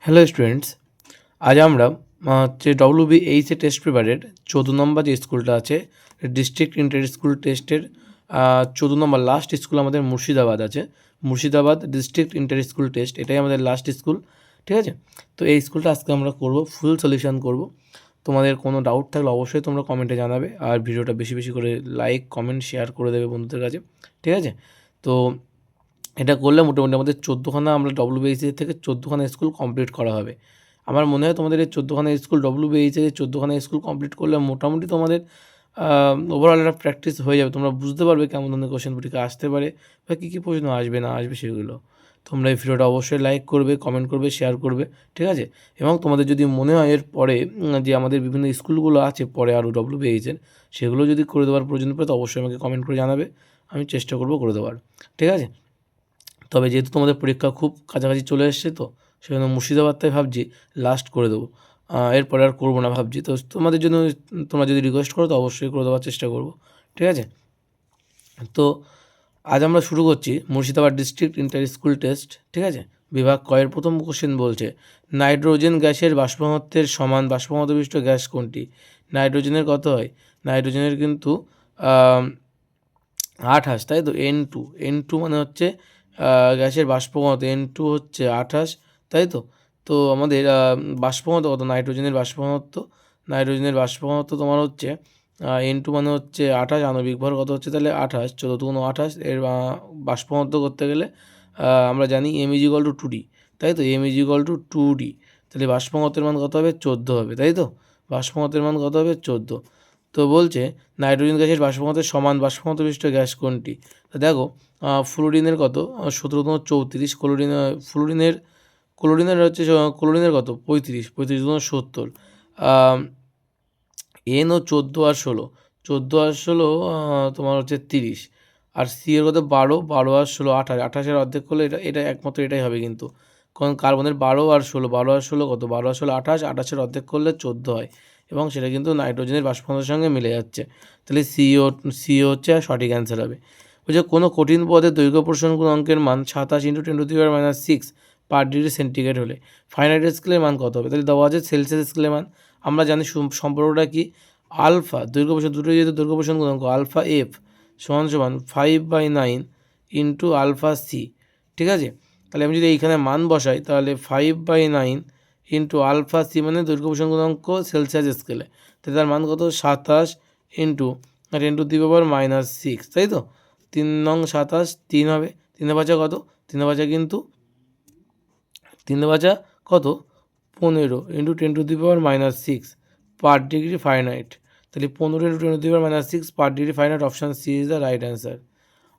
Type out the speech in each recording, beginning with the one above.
Hello students, আজ আমরা হচ্ছে WBHS টেস্ট পেপারের 14 নম্বর যে স্কুলটা আছে ডিস্ট্রিক্ট ইন্টার স্কুল টেস্টের 14 নম্বর লাস্ট স্কুল আমাদের মুর্শিদাবাদ আছে। Murshidabad district inter school test, এটাই আমাদের লাস্ট স্কুল। ঠিক আছে, তো এই স্কুলটা আজকে আমরা করব, ফুল সলিউশন করব। তোমাদের কোনো ডাউট থাকলে অবশ্যই তোমরা কমেন্টে জানাবে, আর ভিডিওটা বেশি বেশি করে লাইক কমেন্ট শেয়ার করে দেবে বন্ধুদের কাছে। ঠিক আছে, তো এটা করলে মোটামুটি আমাদের 14খানা আমরা WBHS থেকে 14খানা স্কুল কমপ্লিট করা হবে। আমার মনে হয় তোমাদের এই 14খানা স্কুল WBHS 14খানা স্কুল কমপ্লিট করলে মোটামুটি তোমাদের ওভারঅল একটা প্র্যাকটিস হয়ে যাবে। তোমরা বুঝতে পারবে কেমন ধরনের কোশ্চেন পরীক্ষা আসতে পারে বা কী কী প্রশ্ন আসবে না আসবে সেগুলো। তোমরা এই ভিডিওটা অবশ্যই লাইক করবে, কমেন্ট করবে, শেয়ার করবে। ঠিক আছে, এবং তোমাদের যদি মনে হয় এর পরে যে আমাদের বিভিন্ন স্কুলগুলো আছে পরে আরও WBHS সেগুলো যদি করে দেওয়ার প্রয়োজন পড়ে তো অবশ্যই আমাকে কমেন্ট করে জানাবে, আমি চেষ্টা করব করে দেওয়ার। ঠিক আছে, তবে যেহেতু তোমাদের পরীক্ষা খুব কাছাকাছি চলে এসছে তো সেজন্য মুর্শিদাবাদটাই ভাবছি লাস্ট করে দেবো, এরপরে আর করবো না ভাবছি। তো তোমাদের জন্য তোমরা যদি রিকোয়েস্ট করো তো অবশ্যই করে দেওয়ার চেষ্টা করব। ঠিক আছে, তো আজ আমরা শুরু করছি Murshidabad district inter school test. ঠিক আছে, বিভাগ কয়ের প্রথম কোশ্চেন বলছে নাইট্রোজেন গ্যাসের বাষ্পঘনত্বের সমান বাষ্পঘনত্ববিশিষ্ট গ্যাস কোনটি? নাইট্রোজেনের কত হয়? নাইট্রোজেনের কিন্তু 28, তাই তো। N2 মানে হচ্ছে গ্যাসের বাষ্পঘনত্ব, N2 হচ্ছে 28, তাই তো। তো আমাদের বাষ্পঘনত্ব কত? নাইট্রোজেনের বাষ্পঘনত্ব তোমার হচ্ছে N2 মানে হচ্ছে 28, আণবিক ভর কত হচ্ছে তাহলে 28, 14×28 এর বাষ্পঘনত্ব করতে গেলে আমরা জানি m=2d, তাই তো। m=2d, তাহলে বাষ্পঘনত্বের মান কত হবে? 14 হবে, তাই তো। বাষ্পঘনত্বের মান কত হবে? 14। তো বলছে নাইট্রোজেন গ্যাসের বাষ্পঘনত্বের সমান বাষ্পঘনত্ববিশিষ্ট গ্যাস কোনটি? তো দেখো, ফ্লুরিনের কত? 17×34। ক্লোরিনের হচ্ছে ক্লোরিনের কত? 35, 35×70। এন ও 14 আর 16, তোমার হচ্ছে 30। আর সি এর কত? 12 আর 16 28, 28-এর অর্ধেক করলে এটা একমাত্র এটাই হবে কিন্তু, কারণ কার্বনের 12 আর 16 কত? 12 আর 16 28, 28-এর অর্ধেক করলে 14 হয়, এবং সেটা কিন্তু নাইট্রোজেনের বাষ্পঘনত্বের সঙ্গে মিলে যাচ্ছে। তাহলে সিও হচ্ছে সঠিক অ্যান্সার হবে। বলছে কোনো কঠিন পদের দৈর্ঘ্য প্রসারণ গুণাঙ্কের মান 27 × 10⁻⁶ পার ডিগ্রি সেন্টিগ্রেড হলে ফারেনহাইট স্কেলের মান কত হবে? তাহলে দেওয়া আছে সেলসিয়াস স্কেলের মান। আমরা জানি সম্পর্কটা কি, আলফা দৈর্ঘ্য প্রসারণ, দুটোই যেহেতু দৈর্ঘ্য প্রসারণ গুণাঙ্ক, আলফা এফ সমান 5/9 ইন্টু আলফা সি। ঠিক আছে, তাহলে আমি যদি এইখানে মান বসাই তাহলে 5/9 ইন্টু আলফা সি মানে দৈর্ঘ্য প্রসারণ গুণাঙ্ক সেলসিয়াস স্কেলে, তাহলে তার মান কত? 27 ইন্টু 10⁻⁻6, তাই তো। 3×7 = 3 হবে। 3 কত? 3 কিন্তু 3 কত? 15 ইন্টু 10⁻⁻6 পার ডিগ্রি ফারেনহাইট। তাহলে 15 into 10⁻⁻6 per degree Fahrenheit, option C is the right answer.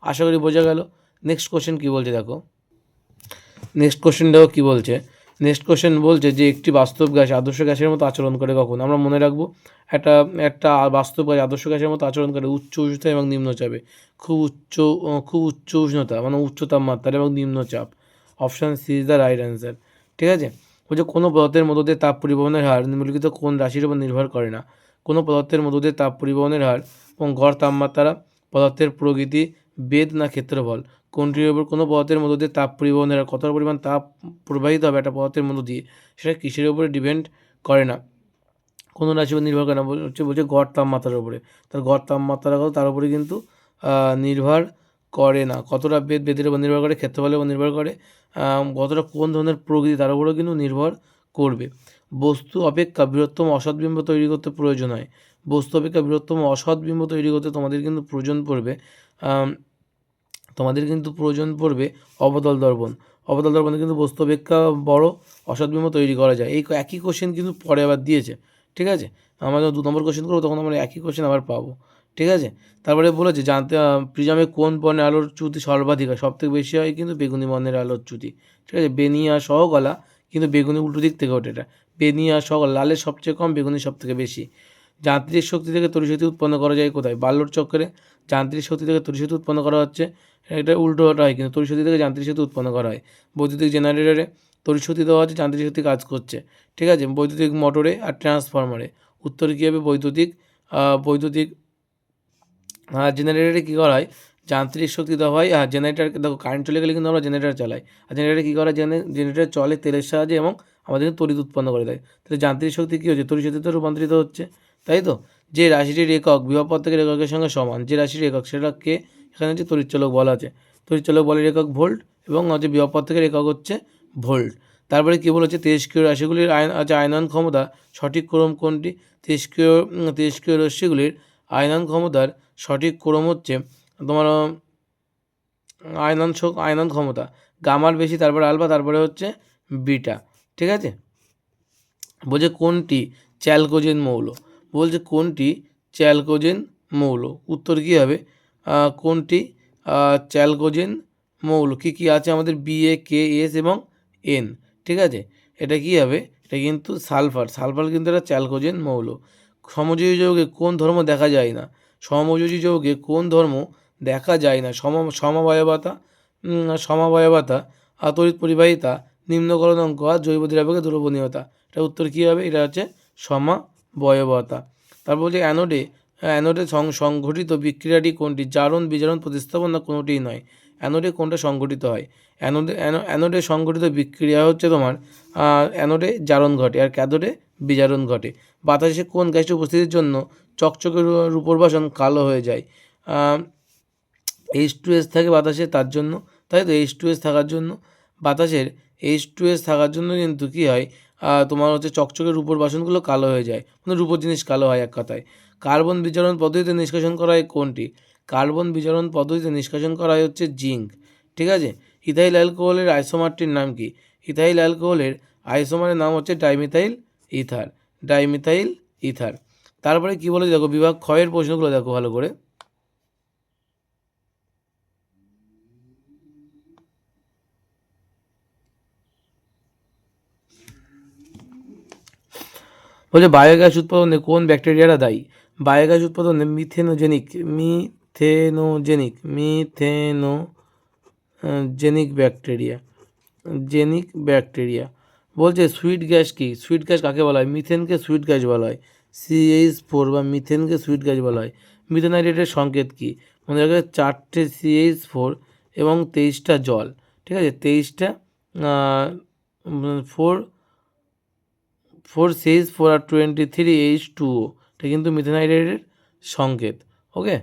আশা করি বোঝা গেল। নেক্সট কোশ্চেন কী বলছে দেখো, নেক্সট কোশ্চেনটাও কী বলছে। নেক্সট কোশ্চেন বলছে যে একটি বাস্তব গ্যাস আদর্শ গ্যাসের মতো আচরণ করে কখন? আমরা মনে রাখবো একটা বাস্তব গ্যাস আদর্শ গ্যাসের মতো আচরণ করে উচ্চ উষ্ণতা এবং নিম্নচাপে। খুব উচ্চ উষ্ণতা মানে উচ্চ তাপমাত্রা এবং নিম্নচাপ, option C is the right answer. ঠিক আছে, বলছে কোনো পদার্থের মধ্য দিয়ে তাপ পরিবহনের হার নিম্নলিখিত কোন রাশির উপর নির্ভর করে না? কোনো পদার্থের মধ্য দিয়ে তাপ পরিবহনের হার এবং গড় তাপমাত্রা, পদার্থের প্রকৃতি, বেদ না ক্ষেত্রফল, কোনটির উপর? কোনো পদার্থের মধ্য দিয়ে তাপ পরিবহনের হার, কত পরিমাণ তাপ প্রবাহিত হবে একটা পদার্থের মধ্য দিয়ে, সেটা কিসের উপরে ডিপেন্ড করে না, কোনো রাশির উপর নির্ভর করে না, বলছে গড় তাপমাত্রার উপরে। তার গড় তাপমাত্রা কত তার উপরে কিন্তু নির্ভর করে না। কতটা বেদের উপর নির্ভর করে, ক্ষেত্রফলের উপর নির্ভর করে, কতটা কোন ধরনের প্রকৃতি তার উপরেও কিন্তু নির্ভর করবে। বস্তু অপেক্ষা বৃহত্তম অসৎ বিম্ব তৈরি করতে প্রয়োজন হয়। বস্তু অপেক্ষা বৃহত্তম অসৎ বিম্ব তৈরি করতে তোমাদের কিন্তু প্রয়োজন পড়বে অবতল দর্পণ। অবতল দর্পণে কিন্তু বস্তু অপেক্ষা বড় অসৎ বিম্ব তৈরি করা যায়। এই একই কোশ্চেন কিন্তু পরে আবার দিয়েছে। ঠিক আছে, আমরা যখন 2 নম্বর কোশ্চেন করবো তখন আমরা একই কোশ্চেন আবার পাবো। ঠিক আছে, তারপরে বলেছে জানতে প্রিজমে কোন বর্ণের আলোর চ্যুতি সর্বাধিক হয়? সবথেকে বেশি হয় কিন্তু বেগুনি বর্ণের আলোর চ্যুতি। ঠিক আছে, বেনিয়া সহ গলা কিন্তু বেগুনি উল্টো দিক থেকে ওঠে, এটা বেনিয়া সহ লালের সবচেয়ে কম, বেগুনি সবথেকে বেশি। যান্ত্রিক শক্তি থেকে তড়িৎশক্তি উৎপন্ন করা যায় কোথায়? বাল্যর চক্রে যান্ত্রিক শক্তি থেকে তড়িৎশক্তি উৎপন্ন করা হচ্ছে, এটা উল্টোটা হয় কিন্তু তড়িৎশক্তি থেকে যান্ত্রিক শক্তি উৎপন্ন করা হয়। বৈদ্যুতিক জেনারেটরে তড়িৎশক্তি দেওয়া হচ্ছে, যান্ত্রিক শক্তি কাজ করছে। ঠিক আছে, বৈদ্যুতিক মোটরে আর ট্রান্সফরমারে। উত্তরে কী হবে? বৈদ্যুতিক জেনারেটরে কী করা হয়? যান্ত্রিক শক্তি দেওয়া হয়। আর জেনারেটর দেখো কারেন্ট চলে গেলে কিন্তু আমরা জেনারেটর চালাই, আর জেনারেটর কী করে, জেনারেটর চলে তেলের সাহায্যে এবং আমাদের তড়িৎ উৎপন্ন করে দেয়। তাহলে যান্ত্রিক শক্তি কী হচ্ছে, তড়িৎ শক্তিতে রূপান্তরিত হচ্ছে, তাই তো। যে রাশিটির একক বিভব প্রত্যেকের এককের সঙ্গে সমান, যে রাশির একক সেটাকে এখানে হচ্ছে তড়িৎচালক বল আছে। তড়িৎচালক বলের একক ভোল্ট এবং হচ্ছে বিভব প্রত্যেকের একক হচ্ছে ভোল্ট। তারপরে কী বলেছে, তেজস্ক্রিয় রাশিগুলির আয়নন ক্ষমতা সঠিক ক্রম কোনটি? তেজস্ক্রিয় রশ্মিগুলির আয়নন ক্ষমতার সঠিক ক্রম হচ্ছে তোমার আয়নন ক্ষমতা গামার বেশি, তারপরে আলফা, তারপরে হচ্ছে বিটা, ঠিক আছে। বলছে কোনটি চ্যালকোজেন মৌল, বলছে কোনটি চ্যালকোজেন মৌল, উত্তর কী হবে, কোনটি চ্যালকোজেন মৌল, কী কী আছে আমাদের BA KS এবং N, ঠিক আছে। এটা কী হবে, এটা কিন্তু সালফার কিন্তু এটা চ্যালকোজেন মৌল। সমযোজী যৌগে কোন ধর্ম দেখা যায় না, সমযোজী যৌগে কোন ধর্ম দেখা যায় না, সমাবয়বতা তড়িৎ পরিবাহিতা, নিম্ন গলনাঙ্ক আর জৈব দ্রাবকের দ্রবণীয়তা। এটা উত্তর কী হবে, এটা হচ্ছে সমাবয়বতা। তারপর বলছে অ্যানোডে সংঘটিত বিক্রিয়াটি কোনটি, জারণ বিজারণ প্রতিস্থাপন না কোনোটিই নয়। অ্যানোডে কোনটা সংঘটিত হয়, অ্যানোডে সংঘটিত বিক্রিয়া হচ্ছে তোমার অ্যানোডে জারণ ঘটে আর ক্যাথোডে বিজারণ ঘটে। বাতাসে কোন গ্যাসটি উপস্থিতির জন্য চকচকে রূপোর বাসন কালো হয়ে যায়, H2S থাকে বাতাসে তার জন্য, তাই তো। H2S থাকার জন্য বাতাসের H2S থাকার জন্য কিন্তু কী হয়, তোমার হচ্ছে চকচকে রূপোর বাসনগুলো কালো হয়ে যায়, মানে রূপোর জিনিস কালো হয় এক কথায়। কার্বন বিজারণ পদ্ধতিতে নিষ্কাশন করা হয় কোনটি, কার্বন বিজারণ পদ্ধতিতে নিষ্কাশন করা হয় হচ্ছে জিঙ্ক, ঠিক আছে। ইথাইল অ্যালকোহলের আইসোমারটির নাম কি, ইথাইল অ্যালকোহলের আইসোমারের নাম হচ্ছে ডাইমিথাইল ইথার। তারপরে কী বলে দেখো, বিভাগ ক্ষয়ের প্রশ্নগুলো দেখো ভালো করে। বলছে বায়োগ্যাস উৎপাদনে কোন ব্যাকটেরিয়ারা দায়ী, বায়োগ্যাস উৎপাদনে মিথেনোজেনিক ব্যাকটেরিয়া। বলছে সুইট গ্যাস কি, সুইট গ্যাস কাকে বলা হয়, মিথেনকে সুইট গ্যাস বলা হয়, CH4 বা মিথেনকে সুইট গ্যাস বলা হয়। মিথেনাইড্রেটের সংকেত কি, মনে রাখবে 4টে CH4 এবং 23টা জল, ঠিক আছে। 23টা 4 CH4 আর 23 H2O, এটা কিন্তু মিথেনাইড্রেটের সংকেত, ওকে।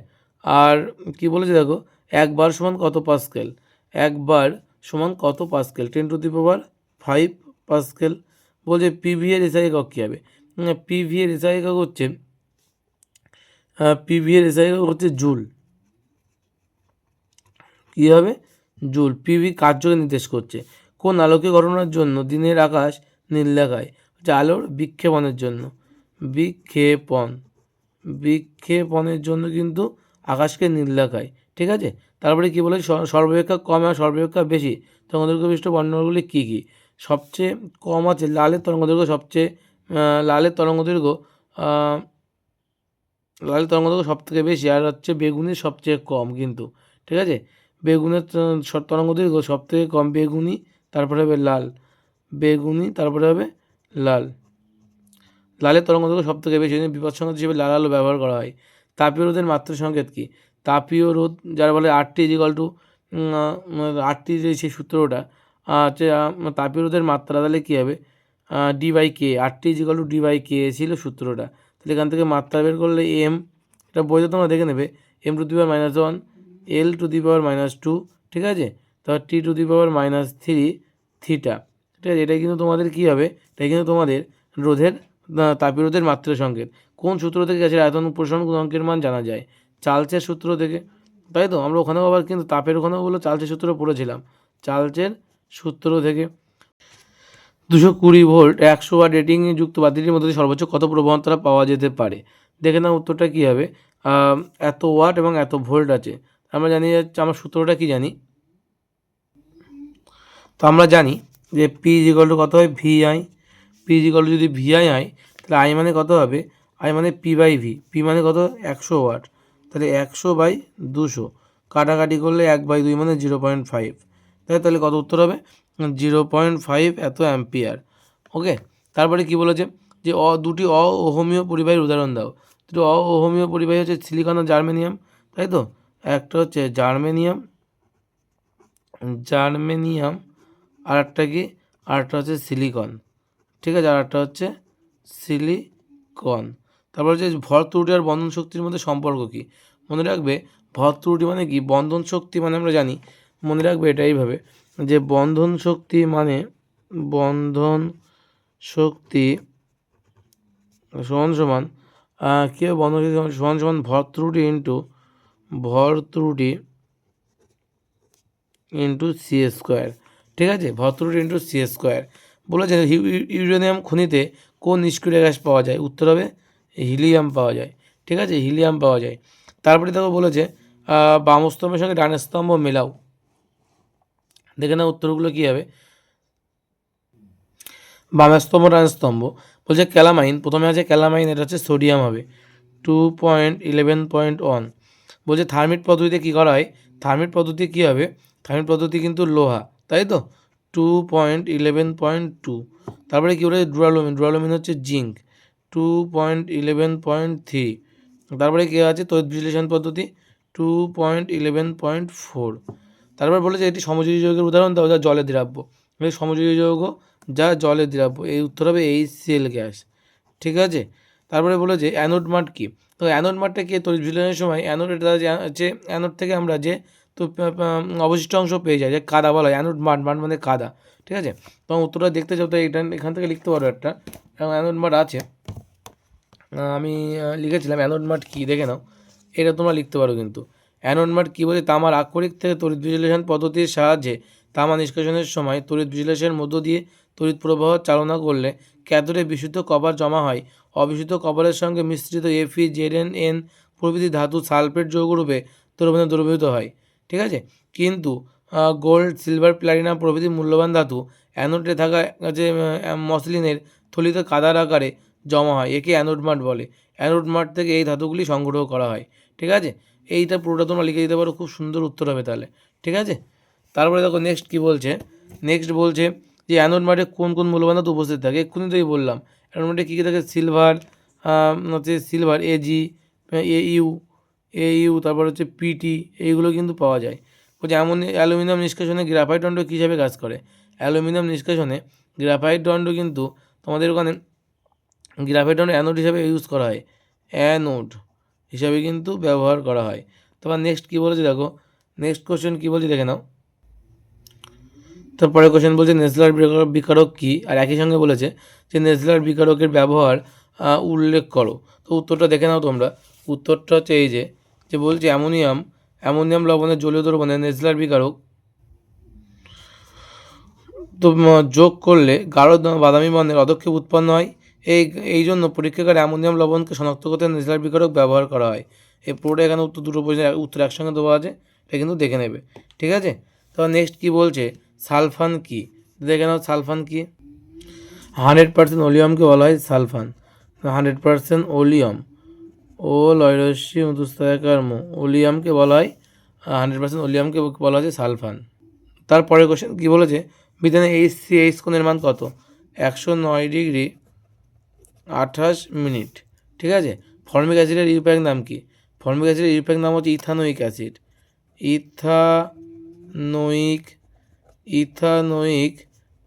আর কি বলেছে দেখো, একবার সমান কত পাস্কেল, একবার সমান কত পাস্কেল, 10⁵ পাস্কেল। বলছে PV এর এসআই একক কী হবে, PV এর এসআই একক হচ্ছে জুল, কী হবে, জুল। PV কার্যকে নির্দেশ করছে, কোন আলোকীয় ঘটনার জন্য দিনের আকাশ নীল দেখায়, হচ্ছে আলোর বিক্ষেপণের জন্য, বিক্ষেপণের জন্য কিন্তু আকাশকে নীল দেখায়, ঠিক আছে। তারপরে কী বলে, সর্বাপেক্ষা কম আর সর্বাপেক্ষা বেশি তরঙ্গদৈর্ঘ্য বিশিষ্ট বর্ণগুলি কী কী, সবচেয়ে কম আছে লালের তরঙ্গদৈর্ঘ্য, লালের তরঙ্গদৈর্ঘ্য সব থেকে বেশি, আর হচ্ছে বেগুনির সবচেয়ে কম কিন্তু, ঠিক আছে। বেগুনের তরঙ্গদৈর্ঘ্য সব থেকে কম বেগুনি, তারপরে হবে লাল, তারপরে হবে লাল। লালের তরঙ্গদৈর্ঘ্য সব থেকে বেশি, বিপদ সংকেত হিসেবে লাল আলো ব্যবহার করা হয়। তাপীয় রোধের মাত্রা সংকেত কী, তাপীয় রোধ যারা বলে RT যে সেই সূত্রটা হচ্ছে তাপীয় রোধের মাত্রা, তাহলে কী হবে, D/K, RT D/K ছিল সূত্রটা। তাহলে এখান থেকে মাত্রা বের করলে M, এটা বইতে তোমরা দেখে নেবে, M⁻⁻1 L⁻⁻2, ঠিক আছে। তারপর T⁻⁻3 থিটা, ঠিক আছে। এটাই কিন্তু তোমাদের কী হবে, এটাই কিন্তু তোমাদের রোধের তাপীয় রোধের মাত্রা সংকেত। কোন সূত্র থেকে গ্যাসের আয়তন প্রসারণ গুণাঙ্কের মান জানা যায়, চার্লসের সূত্র থেকে, তাই তো। আমরা ওখানেও আবার কিন্তু তাপের ওখানেও বলে চার্লসের সূত্র পড়েছিলাম, চার্লসের সূত্র থেকে। 220 ভোল্ট 100 ওয়াট রেটিং যুক্ত বাতিটির মধ্যে সর্বোচ্চ কত প্রবণতা পাওয়া যেতে পারে, দেখে নাও উত্তরটা কী হবে, এত ওয়াট এবং এত ভোল্ট আছে। আমরা জানি যাচ্ছে, আমার সূত্রটা কি জানি, তো আমরা জানি যে P কত হয়, VI, P যদি VI হয়, তাহলে I মানে কত হবে, I মানে P/V, P মানে কত 100 ওয়াট, তাহলে 100/200 কাটাকাটি করলে 1/2 মানে 0.5, তাহলে কত উত্তর হবে, 0.5 এত অ্যাম্পিয়ার, ওকে। তারপরে কি বলেছে, যে দুটি অহমীয় পরিবাহীর উদাহরণ দাও, দুটি অহমীয় পরিবাহী হচ্ছে সিলিকন আর জার্মেনিয়াম, তাই তো। একটা হচ্ছে জার্মেনিয়াম আর একটা কি, আরেকটা হচ্ছে সিলিকন, ঠিক আছে, আর একটা হচ্ছে সিলিকন। তারপর হচ্ছে ভর ত্রুটি আর বন্ধন শক্তির মধ্যে সম্পর্ক কী? মনে রাখবে ভর ত্রুটি মানে কি, বন্ধন শক্তি মানে আমরা জানি, মনে রাখবে এটা এইভাবে যে বন্ধন শক্তি মানে সমান সমান কী হবে, বন্ধন শক্তি সমান সমান ভর ত্রুটি ইন্টু সি স্কোয়ার, ঠিক আছে, ভর ত্রুটি ইন্টু সি স্কোয়ার। বলেছে ইউরেনিয়াম খনিতে কোন নিষ্ক্রিয় গ্যাস পাওয়া যায়? উত্তর হবে হিলিয়াম পাওয়া যায়, ঠিক আছে, হিলিয়াম পাওয়া যায়। তারপরে দেখো বলেছে বাম স্তম্ভের সঙ্গে ডান স্তম্ভ মেলাও, দেখে না উত্তরগুলো কী হবে। বাম স্তম্ভ ডান স্তম্ভ বলছে ক্যালামাইন, প্রথমে আছে ক্যালামাইন, এটা হচ্ছে সোডিয়াম হবে 2.11.1। বলছে থার্মিট পদ্ধতিতে কী করা হয়? থার্মিট পদ্ধতি কী হবে? থার্মিট পদ্ধতি কিন্তু লোহা, তাই তো, 2.11.2। তারপরে কী বলে ডুরালুমিন হচ্ছে জিঙ্ক 2.11.3। তারপরে কী আছে তড়িৎ বিশ্লেষণ পদ্ধতি 2.11.4। তারপর বলেছে এটি সমযোজী যৌগের উদাহরণ দাও যা জলে দ্রাব্য। সমযোজী যৌগ যা জলে দ্রাব্য, এই উত্তর হবে HCl গ্যাস, ঠিক আছে। তারপরে বলেছে অ্যানোড মাড কী? তো অ্যানোড মাডটা কি, তড়িৎ বিশ্লেষণের সময় অ্যানোড, এটা যে অ্যানোড থেকে আমরা যে তো অবশিষ্ট অংশ পেয়ে যাই, যে কাদা বলা হয় অ্যানোড মাড মানে কাদা, ঠিক আছে। তো উত্তরটা দেখতে চাও তো এখান থেকে লিখতে পারো একটা, এবং অ্যানোড মাড আছে, আমি লিখেছিলাম অ্যানোড মাড কী, দেখে নাও, এটা তোমরা লিখতে পারো কিন্তু। অ্যানোড মাড কী বলে, তামার আকরিক থেকে তড়িৎ বিশ্লেষণ পদ্ধতির সাহায্যে তামা নিষ্কাশনের সময় তড়িৎ বিশ্লেষণের মধ্য দিয়ে তড়িৎ প্রবাহ চালনা করলে ক্যাথোডে বিশুদ্ধ কপার জমা হয়। অবিশুদ্ধ কপারের সঙ্গে মিশ্রিত Fe, Zn প্রভৃতি ধাতু সালফেট যৌগরূপে দ্রবীভূত হয়, ঠিক আছে। কিন্তু গোল্ড, সিলভার, প্ল্যাটিনাম প্রভৃতি মূল্যবান ধাতু অ্যানোডে থাকা যে মসলিনের থলিতে কাদার আকারে জমা হয়, একে অ্যানোড মাড বলে। অ্যানোড মাড থেকে এই ধাতুগুলি সংগ্রহ করা হয়, ঠিক আছে। এইটা পুরোটা তোমরা লিখে দিতে পারো, খুব সুন্দর উত্তর হবে তাহলে, ঠিক আছে। তারপরে দেখো নেক্সট কী বলছে, নেক্সট বলছে যে অ্যানোড মাডে কোন কোন মূল্যবান ধাতু উপস্থিত থাকে, এক্ষুনি তোই বললাম। অ্যানোড মাডে কী কী থাকে, সিলভার AU, তারপর হচ্ছে পিটি, এইগুলো কিন্তু পাওয়া যায়। বলছে অ্যালুমিনিয়াম নিষ্কাশনে গ্রাফাইট দণ্ড কী হিসাবে কাজ করে? অ্যালুমিনিয়াম নিষ্কাশনে গ্রাফাইট দণ্ড কিন্তু তোমাদের ওখানে গ্রাফাইট দণ্ড অ্যানোড হিসাবে ইউজ করা হয়, অ্যানোড হিসাবে কিন্তু ব্যবহার করা হয়। তারপর নেক্সট কী বলেছে দেখো, নেক্সট কোশ্চেন কী বলছে দেখে নাও। তারপরে কোশ্চেন বলছে নেসলার বিকারক কী, আর একই সঙ্গে বলেছে যে নেসলার বিকারকের ব্যবহার উল্লেখ করো। তো উত্তরটা দেখে নাও তোমরা, উত্তরটা হচ্ছে এই যে বলছে অ্যামোনিয়াম লবণের জলীয় দ্রবণে নেসলার বিকারক তো যোগ করলে গাঢ় বাদামি বর্ণের পদক্ষেপ উৎপন্ন হয়। এই জন্য পরীক্ষাগারে অ্যামোনিয়াম লবণকে শনাক্ত করতে নেসলার বিকারক ব্যবহার করা হয়। এই পুরোটা এখানে দুটো প্রশ্নের উত্তর একসঙ্গে দেওয়া আছে, এটা কিন্তু দেখে নেবে, ঠিক আছে। তো নেক্সট কী বলছে, সালফান কী, দেখে নাও সালফান কী। 100% ওলিয়ামকে বলা হয় সালফান, 100% ওলিয়াম, ও লয়রস্যি মধুস্থায়কার্ম, ওলিয়ামকে বলা হয় 100% ওলিয়ামকে বলা হচ্ছে সালফান। তারপরে কোশ্চেন কী বলেছে, মিথেনে HCH কোণের মান কত? 109°28', ঠিক আছে। ফর্মিক অ্যাসিডের ইউপ্যাক নাম কি? ফর্মিক অ্যাসিডের ইউপ্যাক নাম হচ্ছে ethanoic acid, ethanoic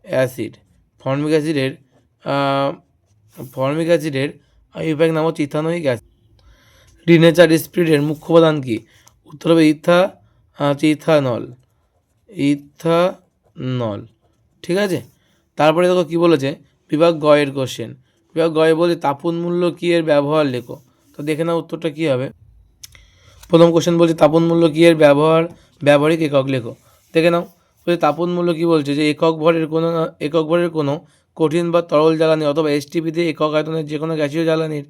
acid. Formic অ্যাসিডের ইউপ্যাক নাম হচ্ছে ইথানোয়িক অ্যাসিড। ডিনেচার স্পিরিটের মুখ্য উপাদান কী? উত্তর হবে ইথানল, ঠিক আছে। তারপরে দেখো কী বলেছে, বিভাগ গ এর কোশ্চেন। বিভাগ গ এ বলছে তাপন মূল্য কী এর ব্যবহার লেখো। তো দেখে নাও উত্তরটা কী হবে। প্রথম কোশ্চেন বলছে তাপন মূল্য কী এর ব্যবহারিক একক লেখো। দেখে নাও বলছে তাপন মূল্য কী বলছে, যে একক ভরের কোনো কঠিন বা তরল জ্বালানি অথবা STPতে একক আয়তনের যে কোনো গ্যাসীয় জ্বালানির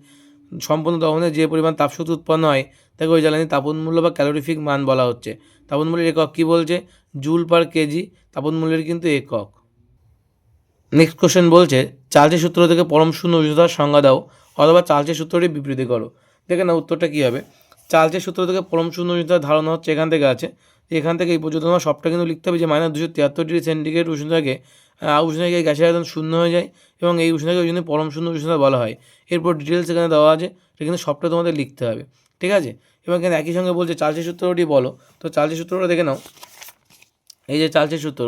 সম্পূর্ণ দহনে যে পরিমাণ তাপশক্তি উৎপন্ন হয় তাকে ওই জ্বালানির তাপন মূল্য বা ক্যালোরিফিক মান বলা হচ্ছে। তাপন মূল্যের একক কী বলছে, জুল পার কেজি তাপন মূল্যের কিন্তু একক। নেক্সট কোশ্চেন বলছে চার্লসের সূত্র থেকে পরম শূন্য উষ্ণতার সংজ্ঞা দাও, অথবা চার্লসের সূত্রটি বিবৃতি করো। দেখে না উত্তরটা কী হবে। চার্লসের সূত্র থেকে পরম শূন্য উষ্ণতার ধারণা হচ্ছে এখান থেকে আছে, এখান থেকে এই পর্যন্ত তোমার সবটা কিন্তু লিখতে হবে যে -273°C উষ্ণতাকে গ্যাসের আয়তন শূন্য হয়ে যায়, এবং এই উষ্ণতাকে ওই জন্য পরম শূন্য উষ্ণতা বলা হয়। এরপর ডিটেলস এখানে দেওয়া আছে, এটা কিন্তু সবটা তোমাদের লিখতে হবে, ঠিক আছে। এবং এখানে একই সঙ্গে বলছে চার্লসের সূত্রটি বলো। তো চার্লসের সূত্রটা দেখে নাও। এই যে চার্লসের সূত্র,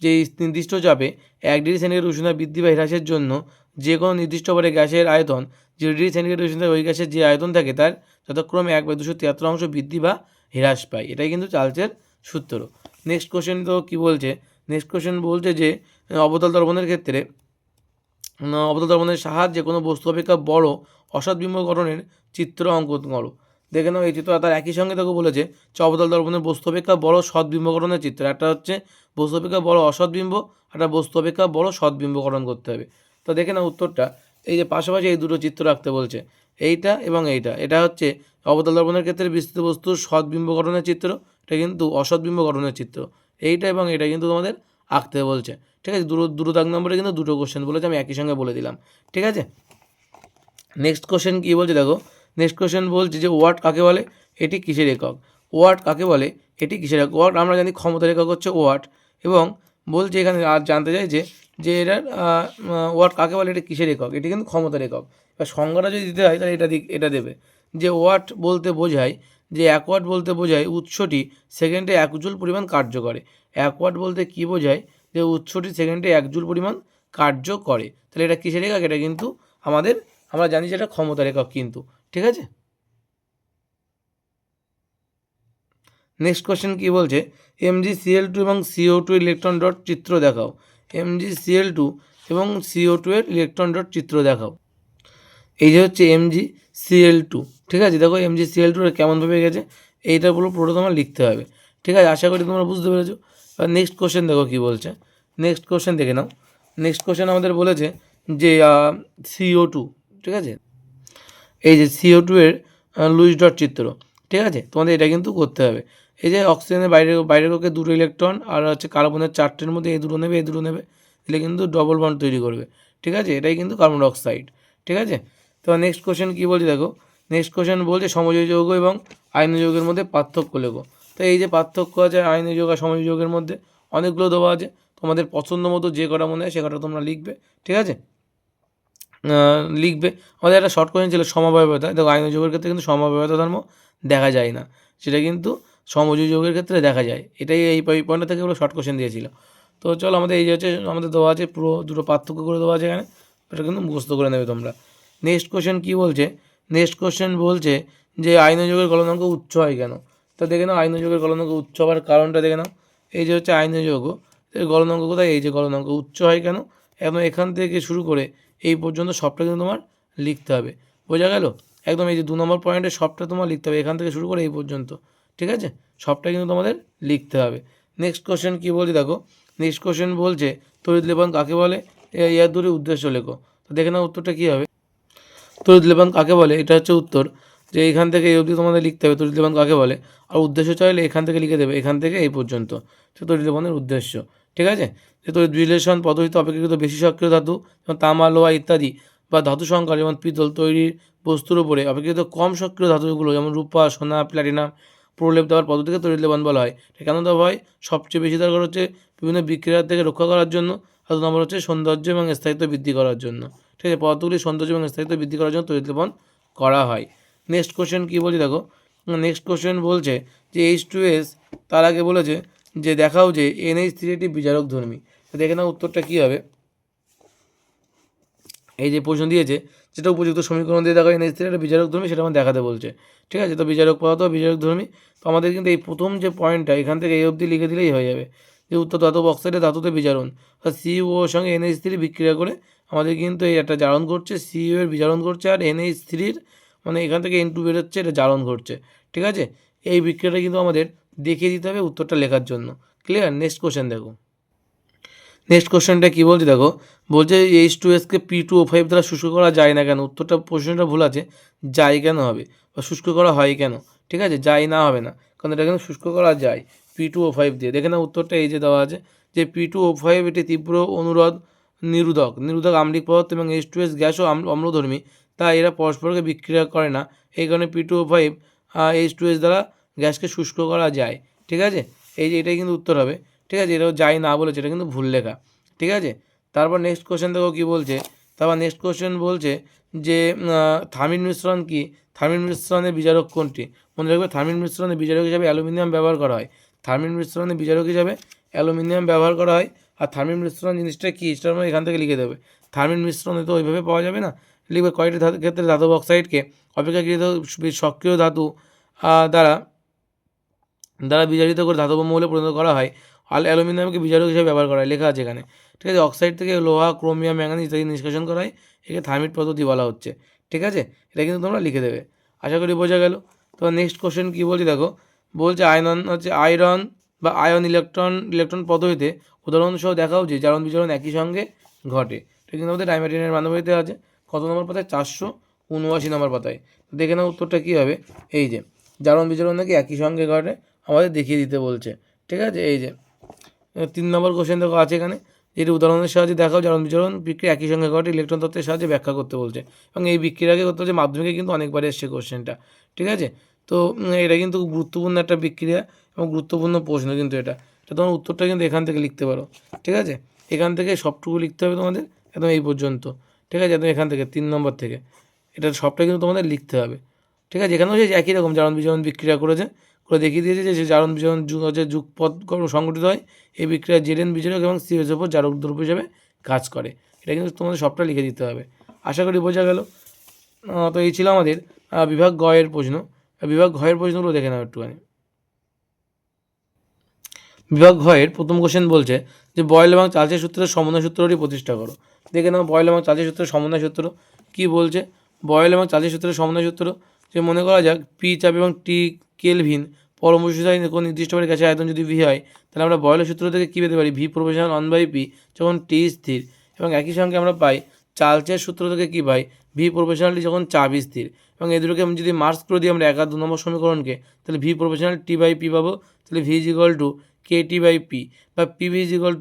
যে নির্দিষ্ট চাপে 1 ডিগ্রি সেন্টিগ্রেড উষ্ণতা বৃদ্ধি বা হ্রাসের জন্য যে কোনো নির্দিষ্ট ভরে গ্যাসের আয়তন 0 ডিগ্রি সেন্টিগ্রেড উষ্ণতায় ওই গ্যাসের যে আয়তন থাকে তার যথাক্রমে 1/273 অংশ বৃদ্ধি বা হ্রাস পায়। এটাই কিন্তু চার্লসের সূত্র। নেক্সট কোশ্চেন তো কী বলছে, নেক্সট কোশ্চেন বলছে যে অবতল দর্পণের ক্ষেত্রে অবতল দর্পণের সাহায্যে কোনো বস্তু অপেক্ষা বড় অসৎবিম্ব গঠনের চিত্র অঙ্কন করো। দেখে নাও এই চিত্র, তার একই সঙ্গে তোকে বলেছে যে অবতল দর্পণের বস্তু অপেক্ষা বড় সৎবিম্ব গঠনের চিত্র। একটা হচ্ছে বস্তু অপেক্ষা বড় অসৎবিম্ব, একটা বস্তু অপেক্ষা বড় সৎবিম্ব গঠন করতে হবে। তো দেখে নাও উত্তরটা, এই যে পাশাপাশি এই দুটো চিত্র রাখতে বলছে, এইটা এবং এইটা। এটা হচ্ছে অবতল দর্পণের ক্ষেত্রে বিস্তৃত বস্তুর সৎবিম্ব গঠনের চিত্র, এটা কিন্তু অসৎবিম্ব গঠনের চিত্র। এইটা এবং এটা কিন্তু তোমাদের আঁকতে বলছে। ঠিক আছে, দুটো দাগ নম্বরে কিন্তু দুটো কোশ্চেন বলেছে, আমি একই সঙ্গে বলে দিলাম। ঠিক আছে, নেক্সট কোশ্চেন কী বলছে দেখো। নেক্সট কোশ্চেন বলছে যে ওয়াট কাকে বলে, এটি কিসের একক। ওয়াট কাকে বলে, এটি কিসের একক। ওয়াট আমরা জানি ক্ষমতার একক হচ্ছে ওয়াট, এবং বলছে এখানে আর জানতে চাইছে যে এটার ওয়াট কাকে বলে, এটি কিসের একক। এটি কিন্তু ক্ষমতার একক। এবার সংজ্ঞাটা যদি দিতে হয় তাহলে এটা দেবে যে ওয়াট বলতে বোঝায় যে 1 ওয়াট বলতে বোঝায় উৎসটি সেকেন্ডে 1 জুল পরিমাণ কার্য করে। 1 ওয়াট বলতে কী বোঝায়, যে উৎসটি সেকেন্ডে 1 জুল পরিমাণ কার্য করে। তাহলে এটা কিসের একক, এটা কিন্তু আমরা জানি যে এটা ক্ষমতার একক কিন্তু। ঠিক আছে, নেক্সট কোশ্চেন কী বলছে, MgCl2 এবং CO2 ইলেকট্রন ডট চিত্র দেখাও। MgCl2 এবং CO2 এর ইলেকট্রন ডট চিত্র দেখাও। এই যে হচ্ছে MgCl2। ঠিক আছে, দেখো MgCl2 কেমনভাবে গেছে, এইটা পুরো তোমার লিখতে হবে। ঠিক আছে, আশা করি তোমরা বুঝতে পেরেছো। আর নেক্সট কোশ্চেন দেখো কী বলছে। নেক্সট কোশ্চেন দেখে নাও। নেক্সট কোশ্চেন আমাদের বলেছে যে CO2। ঠিক আছে, এই যে CO2 এর লুইস ডট চিত্র। ঠিক আছে, তোমাদের এটা কিন্তু করতে হবে। এই যে অক্সিজেনের বাইরের কক্ষে 2টো ইলেকট্রন আর হচ্ছে কার্বনের 4টের মধ্যে এই দুটো নেবে, এই দুটো নেবে, দিলে কিন্তু ডবল বন্ড তৈরি করবে। ঠিক আছে, এটাই কিন্তু কার্বন ডাইঅক্সাইড। ঠিক আছে, তো নেক্সট কোশ্চেন কী বলছে দেখো। নেক্সট কোশ্চেন বলছে সমযোজী যৌগ এবং আয়নীয় যৌগের মধ্যে পার্থক্য লেখো। তো এই যে পার্থক্য আছে আয়নীয় যৌগ আর সমযোজী যৌগের মধ্যে, অনেকগুলো দেওয়া আছে, তোমাদের পছন্দ মতো যে কটা মনে হয় সে কটা তোমরা লিখবে। ঠিক আছে, লিখবে। আমাদের একটা শর্ট কোশ্চেন ছিল সমবায়বতা। দেখো আয়নীয় যৌগের ক্ষেত্রে কিন্তু সমবায়বতা ধর্ম দেখা যায় না, সেটা কিন্তু সমযোজী যৌগের ক্ষেত্রে দেখা যায়। এটাই এই পয়েন্টটা থেকে পুরো শর্ট কোশ্চেন দিয়েছিল। তো চলো আমাদের এই যে হচ্ছে আমাদের দেওয়া আছে, পুরো দুটো পার্থক্য করে দেওয়া আছে এখানে, এটা কিন্তু মুখস্থ করে নেবে তোমরা। নেক্সট কোশ্চেন কী বলছে, নেক্সট কোশ্চেন বলছে যে আয়নীয় যৌগের গলনাঙ্ক উচ্চ হয় কেন। তো দেখে নাও আয়নীয় যৌগের গলনাঙ্ক উচ্চ হওয়ার কারণটা দেখে নাও। এই যে হচ্ছে আয়নীয় যৌগ এর গলনাঙ্ক কোথায়, এই যে গলনাঙ্ক উচ্চ হয় কেন, একদম এখান থেকে শুরু করে এই পর্যন্ত সবটা কিন্তু তোমার লিখতে হবে। বোঝা গেল, একদম এই যে 2 নম্বর পয়েন্টে সবটা তোমার লিখতে হবে, এখান থেকে শুরু করে এই পর্যন্ত। ঠিক আছে, সবটা কিন্তু তোমাদের লিখতে হবে। নেক্সট কোশ্চেন কী বলছে দেখো। নেক্সট কোশ্চেন বলছে তড়িৎ লেপন কাকে বলে, এর দুটি উদ্দেশ্য লেখো। তো দেখে নাও উত্তরটা কী হবে। তড়িৎ লেপন কাকে বলে, এটা হচ্ছে উত্তর, যে এখান থেকে এই অবধি তোমাদের লিখতে হবে তড়িৎ লেপন কাকে বলে। আর উদ্দেশ্য চাইলে এখান থেকে লিখে দেবে, এখান থেকে এই পর্যন্ত সে তড়িৎ লেপনের উদ্দেশ্য। ঠিক আছে, যে তড়িৎ বিশ্লেষণ পদ্ধতিতে অপেক্ষাকৃত বেশি সক্রিয় ধাতু যেমন তামা, লোহা ইত্যাদি বা ধাতু সংকর যেমন পিতল তৈরির বস্তুর উপরে অপেক্ষাকৃত কম সক্রিয় ধাতুগুলো যেমন রূপা, সোনা, প্ল্যাটিনাম প্রলেপ দেওয়ার পদ্ধতিকে তড়িৎ লেপন বলা হয়। কেন দেওয়া হয়, সবচেয়ে বেশি দরকার হচ্ছে বিভিন্ন বিক্রিয়া থেকে রক্ষা করার জন্য, আর 2 নম্বর হচ্ছে সৌন্দর্য এবং স্থায়িত্ব বৃদ্ধি করার জন্য। ঠিক আছে, পদার্থগুলির সৌন্দর্য এবং স্থায়িত্ব বৃদ্ধি করার জন্য তড়িৎ লেপন করা হয়। নেক্সট কোশ্চেন কী বলছি দেখো। নেক্সট কোশ্চেন বলছে যে H2S, তার আগে বলেছে যে দেখাও যে NH3 একটি বিজারক ধর্মী। দেখে নাও উত্তরটা কী হবে। এই যে প্রশ্ন দিয়েছে যেটা উপযুক্ত সমীকরণ দিয়ে দেখো NH3 একটা বিজারক ধর্মী, সেটা আমার দেখাতে বলছে। ঠিক আছে, তো বিজারক পদার্থ বিজারক ধর্মী। তো আমাদের কিন্তু এই প্রথম যে পয়েন্টটা এখান থেকে এই অবধি লিখে দিলেই হয়ে যাবে, যে উত্তর ধাতব অক্সাইডে ধাতুতে বিজারণ, CO এর সঙ্গে NH3 বিক্রিয়া করে আমাদের কিন্তু এই একটা জারণ ঘটছে, CO এর বিজারণ ঘটছে, আর NH3 মানে এখান থেকে N2 বেরোচ্ছে, এটা জারণ ঘটছে। ঠিক আছে, এই বিক্রিয়াটা কিন্তু আমাদের দেখিয়ে দিতে হবে উত্তরটা লেখার জন্য। ক্লিয়ার, নেক্সট কোশ্চেন দেখো। নেক্সট কোশ্চেনটা কী বলছে দেখো, বলছে H2Sকে P2O5 দ্বারা শুষ্ক করা যায় না কেন। উত্তরটা প্রশ্নটা ভুল আছে, যায় কেন হবে, বা শুষ্ক করা হয় কেন। ঠিক আছে, যায় না হবে না, কারণ এটা কিন্তু শুষ্ক করা যায় P2O5 দিয়ে। দেখে না উত্তরটা এই যে দেওয়া আছে যে P2O5 এটি তীব্র নিরোধক আম্লিক পদার্থ এবং H2S গ্যাসও অম্লধর্মী, তাই এরা পরস্পরকে বিক্রিয়া করে না। এই কারণে P2O5 H2S দ্বারা গ্যাসকে শুষ্ক করা যায়। ঠিক আছে, এই যে এটাই কিন্তু উত্তর হবে। ঠিক আছে, এটাও যাই না বলেছে, এটা কিন্তু ভুল লেখা। ঠিক আছে, তারপর নেক্সট কোশ্চেন দেখো কী বলছে তারপর নেক্সট কোশ্চেন বলছে যে থার্মিন মিশ্রণ কি, থার্মিন মিশ্রণের বিজারক কোনটি? মনে রাখবে থার্মিন মিশ্রণের বিজারক হিসাবে অ্যালুমিনিয়াম ব্যবহার করা হয়। থার্মিন মিশ্রণের বিজারক হিসাবে অ্যালুমিনিয়াম ব্যবহার করা হয়। আর থার্মিন মিশ্রণ জিনিসটা কি, সেটা আমরা এখান থেকে লিখে দেবে। থার্মিন মিশ্রণে তো ওইভাবে পাওয়া যাবে না, লিখবে কয়েকটি ক্ষেত্রে ধাতব অক্সাইডকে অপেক্ষাকৃত সক্রিয় ধাতু দ্বারা বিজারিত করে ধাতব মৌলে পরিণত করা হয়। অ্যালুমিনিয়ামকে বিজারক হিসেবে ব্যবহার করা হয়, লেখা আছে এখানে। ঠিক আছে, অক্সাইড থেকে লোহা, ক্রোমিয়াম, ম্যাঙ্গানিজ ইত্যাদি নিষ্কাশন করা হয়, একে থার্মিট পদ্ধতি বলা হচ্ছে। ঠিক আছে, এটা কিন্তু তোমরা লিখে দেবে, আশা করি বোঝা গেল। তো নেক্সট কোশ্চেন কী বলছে দেখো, বলছে আয়রন বা আয়ন ইলেকট্রন পদ্ধতিতে উদাহরণসহ দেখাও যে জারণ বিজারণ একই সঙ্গে ঘটে। এটা কিন্তু আমাদের ডাইমেটিনের মানবীতে আছে। কত নম্বর পাতায়? 479 নম্বর পাতায়। দেখে নাও উত্তরটা কী হবে। এই যে জারণ বিজারণ নাকি একই সঙ্গে ঘটে, আমাদের দেখিয়ে দিতে বলছে। ঠিক আছে, এই যে 3 নম্বর কোশ্চেন দেখো আছে এখানে, যেটি উদাহরণের সাহায্যে দেখাও জারণ বিজারণ বিক্রিয়া একই সঙ্গে ঘটে, ইলেকট্রন তত্ত্বের সাহায্যে ব্যাখ্যা করতে বলছে। এবং এই বিক্রিয়াকে করতে হচ্ছে মাধ্যমিকে কিন্তু অনেকবার এসছে কোশ্চেনটা। ঠিক আছে, তো এটা কিন্তু গুরুত্বপূর্ণ একটা বিক্রিয়া এবং গুরুত্বপূর্ণ প্রশ্ন কিন্তু এটা তোমার উত্তরটা কিন্তু এখান থেকে লিখতে পারো। ঠিক আছে, এখান থেকে সবটুকু লিখতে হবে তোমাদের, একদম এই পর্যন্ত। ঠিক আছে, একদম এখান থেকে 3 নম্বর থেকে এটা সবটা কিন্তু তোমাদের লিখতে হবে। ঠিক আছে, এখানেও যে একই রকম জারণ বিজারণ বিক্রিয়া করে দেখিয়ে দিয়েছে যে জারণ বিজারণ যুগপৎ সংগঠিত হয়। এই বিক্রিয়া জেডেন বিজারক এবং সিএস ওপর জারক দ্রব্য হিসাবে কাজ করে। এটা কিন্তু তোমাদের সবটা লিখে দিতে হবে, আশা করি বোঝা গেল। তো এই ছিল আমাদের বিভাগ গ এর প্রশ্ন। বিভাগ ঘ এর প্রশ্নগুলো দেখে নাও একটুখানি। বিভাগ ঘ এর প্রথম কোশ্চেন বলছে যে বয়েল এবং চার্চের সূত্রের সমন্বয় সূত্রটি প্রতিষ্ঠা করো। দেখে নাও বয়েল এবং চার্চের সূত্রের সমন্বয় সূত্র কী বলছে। বয়েল এবং চার্চের সূত্রের সমন্বয় সূত্র যে মনে করা যাক পি চাপ এবং টি কেলভিন পরমবিশ্বাসী কোনো নির্দিষ্ট করে গ্যাসের আয়তন যদি ভি হয়, তাহলে আমরা বয়েলের সূত্র থেকে কী পেতে পারি, ভি প্রপোর্শনাল 1/p যখন টি স্থির। এবং একই সঙ্গে আমরা পাই চার্চের সূত্র থেকে কী পাই, ভি প্রপোর্শনালি যখন চাপ স্থির। এবং এই দুটোকে আমি যদি মার্কস করে দিই আমরা 1 আর 2 নম্বর সমীকরণকে, তাহলে ভি প্রপোর্শনাল টি/পি পাবো। তাহলে V is equal to KT/P বা PV is equal